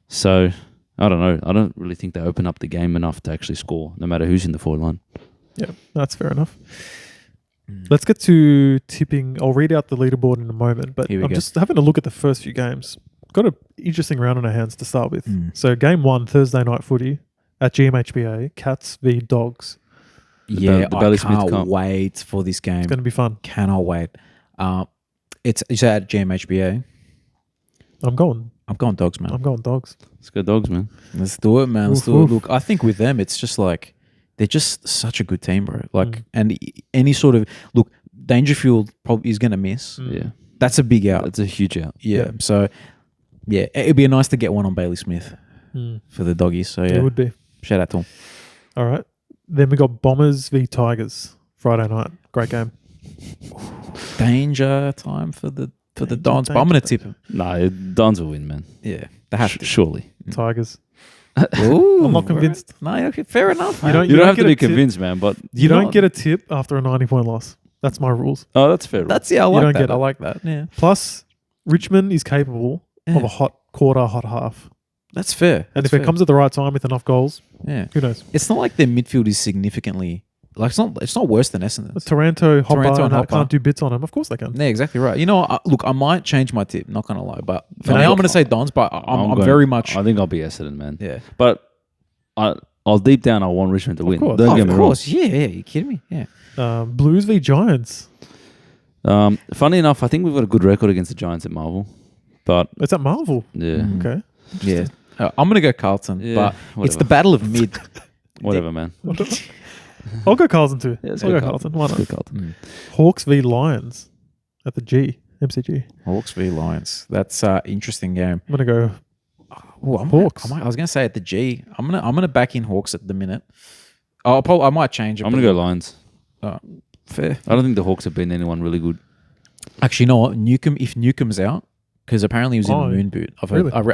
So I don't know. I don't really think they open up the game enough to actually score, no matter who's in the forward line. Yeah, that's fair enough. Let's get to tipping. I'll read out the leaderboard in a moment, but I'm just having a look at the first few games. Got an interesting round on our hands to start with. So game 1, Thursday night footy at GMHBA, Cats v Dogs. I can't wait for this game. It's going to be fun. Cannot wait. It's at GMHBA. I'm going Dogs, man. I'm going Dogs. Let's go Dogs, man. Let's do it, man. Let's do it. Look, I think with them, it's just like they're just such a good team, bro. Like, and any sort of Dangerfield probably is going to miss. Yeah, that's a big out. That's a huge out. Yeah. So, it'd be nice to get one on Bailey Smith for the Doggies. So It would be. Shout out to him. All right. Then we got Bombers v Tigers Friday night. Great game. Danger time for the Dons, but I'm going to tip him. No, Dons will win, man. Yeah, they have to. Surely. Tigers. Ooh, I'm not convinced. No, okay, fair enough. You don't have to be convinced, man. But you don't get a tip after a 90-point loss. That's my rules. Oh, that's fair. I like that. I like that. Yeah. Plus, Richmond is capable of a hot quarter, hot half. That's fair. And if it comes at the right time with enough goals, who knows? It's not like their midfield is significantly like it's not worse than Essendon's. Toronto, Hopper can't do bits on them. Of course they can. Yeah, exactly right. You know, look, I might change my tip. Not gonna lie, but for now I'm gonna say Dons. But I'm very much. I think I'll be Essendon, man. Yeah, but I'll deep down. I want Richmond to win. Course. Don't get me wrong. Yeah. You kidding me? Yeah. Blues v Giants. Funny enough, I think we've got a good record against the Giants at Marvel, but it's at Marvel. Yeah. Okay. Yeah. I'm gonna go Carlton, but whatever. It's the battle of mid. Whatever, man. I'll go Carlton too. Yeah, I'll go Carlton. Why not? Let's go Carlton. Hawks v Lions at the MCG. Hawks v Lions. That's an interesting game. I'm gonna go Hawks. I was gonna say at the G. I'm gonna back in Hawks at the minute. I might change it. I'm gonna go Lions. Fair. I don't think the Hawks have been anyone really good. Actually, you know what? If Newcomb's out, because apparently he was in the moon boot.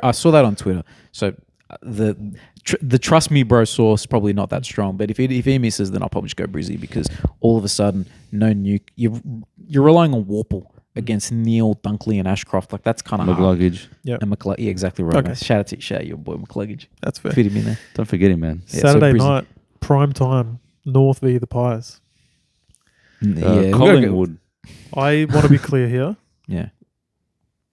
I saw that on Twitter. So the trust me, bro source probably not that strong. But if he misses, then I'll probably just go Brizzy because all of a sudden, no Nuke. You're relying on Warple against Neil, Dunkley, and Ashcroft. Like that's kind of McCluggage. Yeah, and yeah, exactly right. Okay. Shout out your boy McCluggage. That's fair. Fit him in there. Don't forget him, man. Yeah, Saturday night, prime time, North v the Pies. Collingwood. I want to be clear here. Yeah.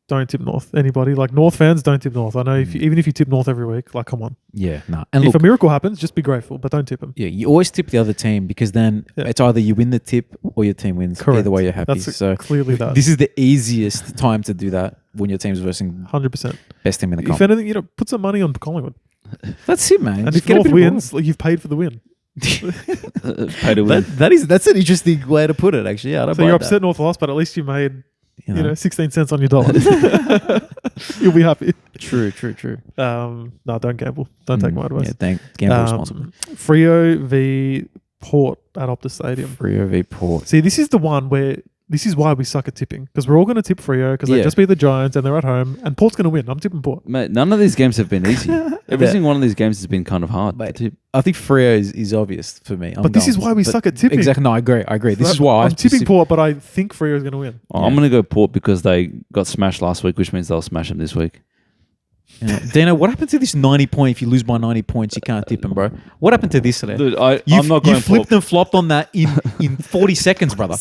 Don't tip North. Anybody like North fans, don't tip North. I know even if you tip North every week, like come on. Yeah, nah. And if a miracle happens, just be grateful, but don't tip them. Yeah, you always tip the other team because then it's either you win the tip or your team wins. Correct. Either way, you're happy. That's clearly that. This is the easiest time to do that when your team's versing 100%. best team in the comp. If anything, put some money on Collingwood. That's it, man. And Just if get a North bit of wins, like, you've paid for the win. Pay to win. that's an interesting way to put it. Actually, yeah, I don't So mind you're that. upset North lost, but at least you made You know? 16 cents on your dollar. You'll be happy. True. No, don't gamble. Don't take my advice. Yeah, gamble responsibly. Freo v Port at Optus Stadium. Freo v Port. See, this is the one where this is why we suck at tipping, because we're all going to tip Freo because they Yeah. just beat the Giants and they're at home, and Port's going to win. I'm tipping Port. Mate, none of these games have been easy. Every Yeah. single one of these games has been kind of hard. Mate, to tip. I think Freo is obvious for me. But this is why we suck at tipping. Exactly. No, I agree. This is why I'm tipping Port, but I think Freo is going to win. I'm going to go Port because they got smashed last week, which means they'll smash them this week. Yeah. Dino, what happened to this 90 point? If you lose by 90 points, you can't tip them, bro. What happened to this today? Dude, I'm not going You flipped and flopped on that in 40 seconds, brother.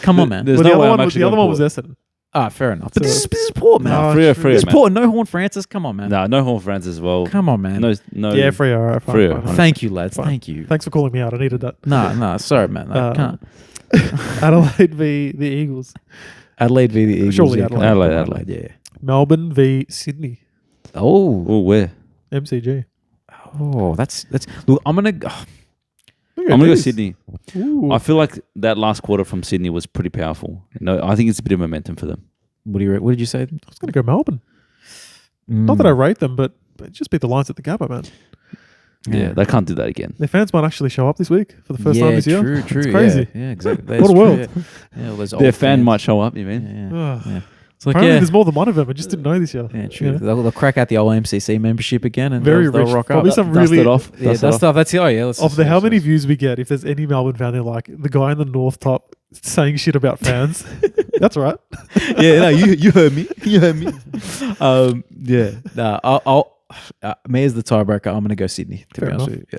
Come on, man. There's Well, no the way I'm other one, actually the other going one was Port. Essendon. Ah, fair enough. But So- this is Port, man. No, Freo, true. It's man. Port. No Horn Francis. Come on, man. No Horn Francis as well. Come on, man. No. Yeah, Freo. All right, fine, Freo. fine, fine. Thank you, lads. Fine. Thank you. Thanks for calling me out. I needed that. No. Sorry, man. I can't. Adelaide v the Eagles. Adelaide v the Eagles. Surely yeah, Adelaide. come on, Adelaide. Yeah. Melbourne v Sydney. Oh. Oh, where? MCG. Oh, that's. Look, I'm gonna. I'm going to go Sydney. Ooh. I feel like that last quarter from Sydney was pretty powerful. I think it's a bit of momentum for them. What did you say? I was going to go Melbourne. Not that I rate them, but just beat the Lions at the Gabba, man. Yeah, they can't do that again. Their fans might actually show up this week for the first time this year. True. It's crazy. Yeah, exactly. What a world. Yeah, well, there's Their old fan fans. might show up, you mean? Yeah. Ugh. Yeah. It's like, Apparently, yeah. there's more than one of them. I just didn't know this year. Yeah, true. You know? They'll crack out the old MCC membership again and Very they'll rich. rock Probably up. some Dust really it off. Yeah, Dust it that off. stuff. That's let's of the just- how many views we get. If there's any Melbourne fan, they're like the guy in the North top saying shit about fans. That's right. Yeah, no, you heard me. You heard me. Yeah. Nah, I'll me as the tiebreaker. I'm gonna go Sydney. To Fair be honest enough. with you.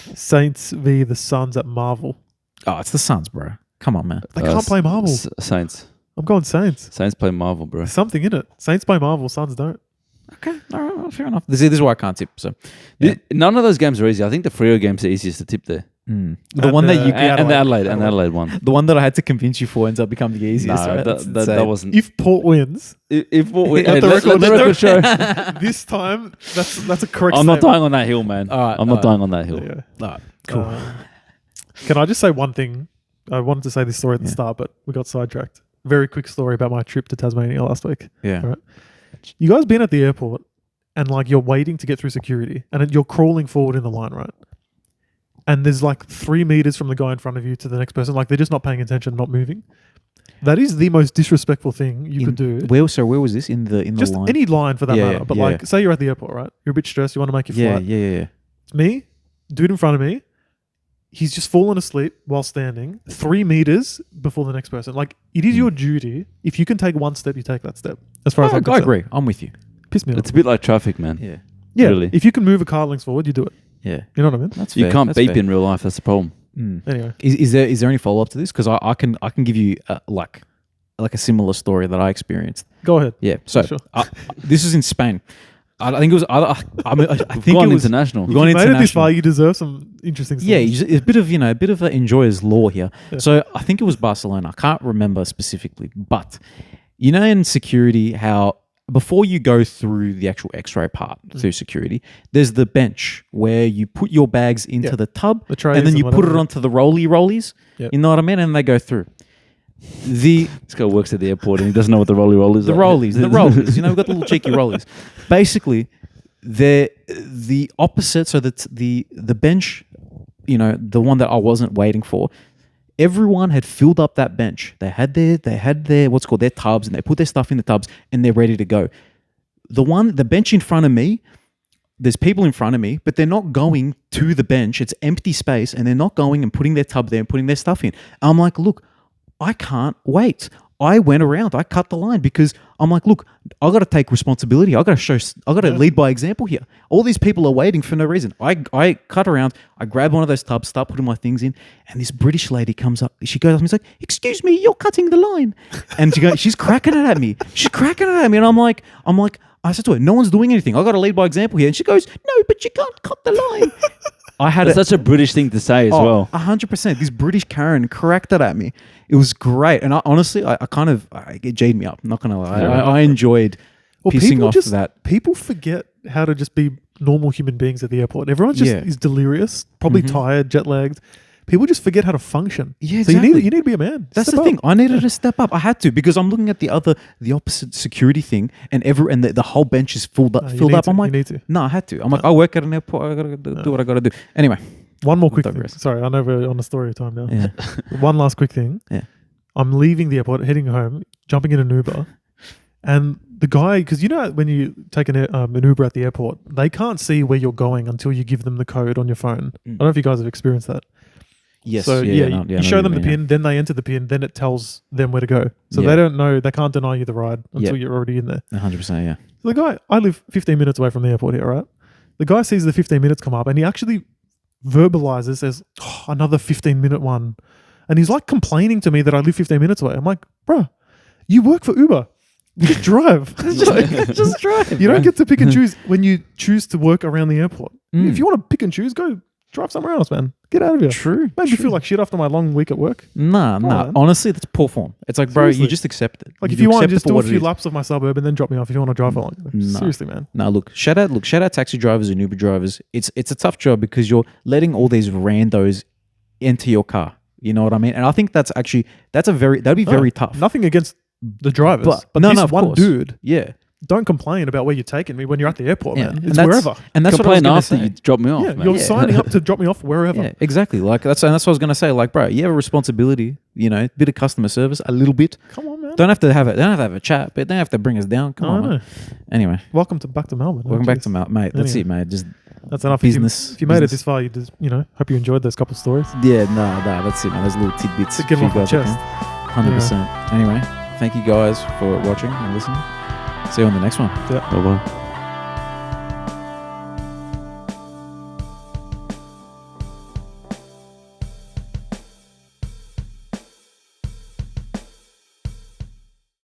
Yeah. Saints v the Suns at Marvel. Oh, it's the Suns, bro. Come on, man. They can't play Marvel. Saints. I'm going Saints. Saints play Marvel, bro. There's something in it. Saints play Marvel. Suns don't. Okay, all right, well, fair enough. This is why I can't tip. So, yeah. None of those games are easy. I think the Freo game's the easiest to tip there. The And one that the- you And the Adelaide one. the one that I had to convince you for ends up becoming the easiest. No, right? That's that insane. wasn't. If Port wins If what we Let the let record- the record show. this time, that's a correct. I'm not statement. dying on that hill, man. All right, I'm all not right. dying on that hill. Yeah. All right, cool. Can I just say one thing? I wanted to say this story at the Yeah. start, but we got sidetracked. Very quick story about my trip to Tasmania last week. Yeah. All right. You guys been at the airport and like you're waiting to get through security and you're crawling forward in the line, right? And there's like 3 meters from the guy in front of you to the next person. Like they're just not paying attention, not moving. That is the most disrespectful thing you could do. Where was this in the Just line? any line for that Yeah, matter. But yeah, like, yeah. say you're at the airport, right? You're a bit stressed. You want to make your yeah, flight. yeah. Me, dude in front of me, he's just fallen asleep while standing 3 meters before the next person. Like, it is your duty. If you can take one step, you take that step. As far as I'm I concerned. agree. I'm with you. Piss me off. It's a bit like traffic, man. Yeah, Yeah. really. If you can move a car length forward, you do it. yeah. You know what I mean? That's You fair. can't That's beep fair. in real life. That's the problem. Anyway. Is there any follow up to this? Because I can give you like a similar story that I experienced. Go ahead. Yeah. So Sure. this is in Spain. I think it was. I We've think gone it was international. We've gone If you made it this international. far, you deserve some interesting stuff. Yeah, it's a bit of an enjoyer's law here. Yeah. So I think it was Barcelona. I can't remember specifically, but you know, in security, how before you go through the actual X-ray part through security, there's the bench where you put your bags into Yeah. the tub, The trays and then and you put whatever. it onto the rollies. Yep. You know what I mean? And they go through. The This guy works at the airport and he doesn't know what the roll is. the rollies, you know, we've got the little cheeky rollies. Basically, they're the opposite. So that the bench, you know, the one that I wasn't waiting for, everyone had filled up that bench. They had their what's called their tubs, and they put their stuff in the tubs, and they're ready to go. The bench in front of me, there's people in front of me, but they're not going to the bench. It's empty space, and they're not going and putting their tub there and putting their stuff in. I'm like, look, I can't wait. I went around. I cut the line because I'm like, look, I got to take responsibility. I got to lead by example here. All these people are waiting for no reason. I cut around. I grab one of those tubs, start putting my things in, and this British lady comes up. She goes up and she's like, "Excuse me, you're cutting the line," and she's cracking it at me. She's cracking it at me, and I'm like, I said to her, "No one's doing anything. I got to lead by example here," and she goes, "No, but you can't cut the line." I had It's such a British thing to say as well. 100%. This British Karen cracked it at me. It was great. And honestly, it jaded me up. I'm not going to lie. I enjoyed pissing off that. People forget how to just be normal human beings at the airport. Everyone just Yeah. is delirious, probably Mhm. tired, jet lagged. People just forget how to function. Yeah, So exactly. you need to be a man. That's Step the up. thing. I needed to step up. I had to because I'm looking at the opposite security thing, and the whole bench is filled up. No, you filled need up. to, I'm you like, need to. no, I had to. I'm like, I work at an airport. I gotta do what I gotta do. Anyway, One more quick thing. digress. Sorry, I know we're on the story time now. yeah, One last quick thing. Yeah. I'm leaving the airport, heading home, jumping in an Uber, and the guy, because you know when you take an Uber at the airport, they can't see where you're going until you give them the code on your phone. I don't know if you guys have experienced that. yes. So you show them the pin. pin, then they enter the pin, then it tells them where to go. So Yeah. they don't know, they can't deny you the ride until Yeah. you're already in there. 100%. Yeah. So the guy, I live 15 minutes away from the airport here, right? The guy sees the 15 minutes come up and he actually verbalizes as another 15-minute one. And he's like complaining to me that I live 15 minutes away. I'm like, bro, you work for Uber. Just drive. Just drive. You don't get to pick and choose when you choose to work around the airport. Mm. If you want to pick and choose, go drive somewhere else, man. Get out of here. True. Made me feel like shit after my long week at work. Nah. man. Honestly, that's poor form. It's like, bro, Seriously. you just accept it. Like if you want, accept it just for do a what it few is. laps of my suburb and then drop me off if you want to drive for like. No. Seriously, man. Now look, shout out taxi drivers and Uber drivers. It's a tough job because you're letting all these randos into your car. You know what I mean? And I think that'd be very tough. Nothing against the drivers, but no, this no, of one course. dude, Yeah. don't complain about where you're taking me when you're at the airport, Yeah. man. And It's that's- wherever. And that's Complain what I was after gonna you say. drop me off, Yeah, man. you're Yeah. signing up to drop me off wherever. Yeah, exactly. Like that's what I was gonna say. Like, bro, you have a responsibility. You know, a bit of customer service, a little bit. Come on, man. Don't have to have a chat, but don't have to bring us down. Come I on, know. man. Anyway, Welcome back to Melbourne. welcome back to mate. That's Anyway. it, mate. Just That's enough. business. If you made it business. this far, you just hope you enjoyed those couple stories. Yeah, no, that's it, man. Those little tidbits. To get for them you off my guys, chest. 100%. Anyway, thank you guys for watching and listening. See you on the next one. Bye-bye.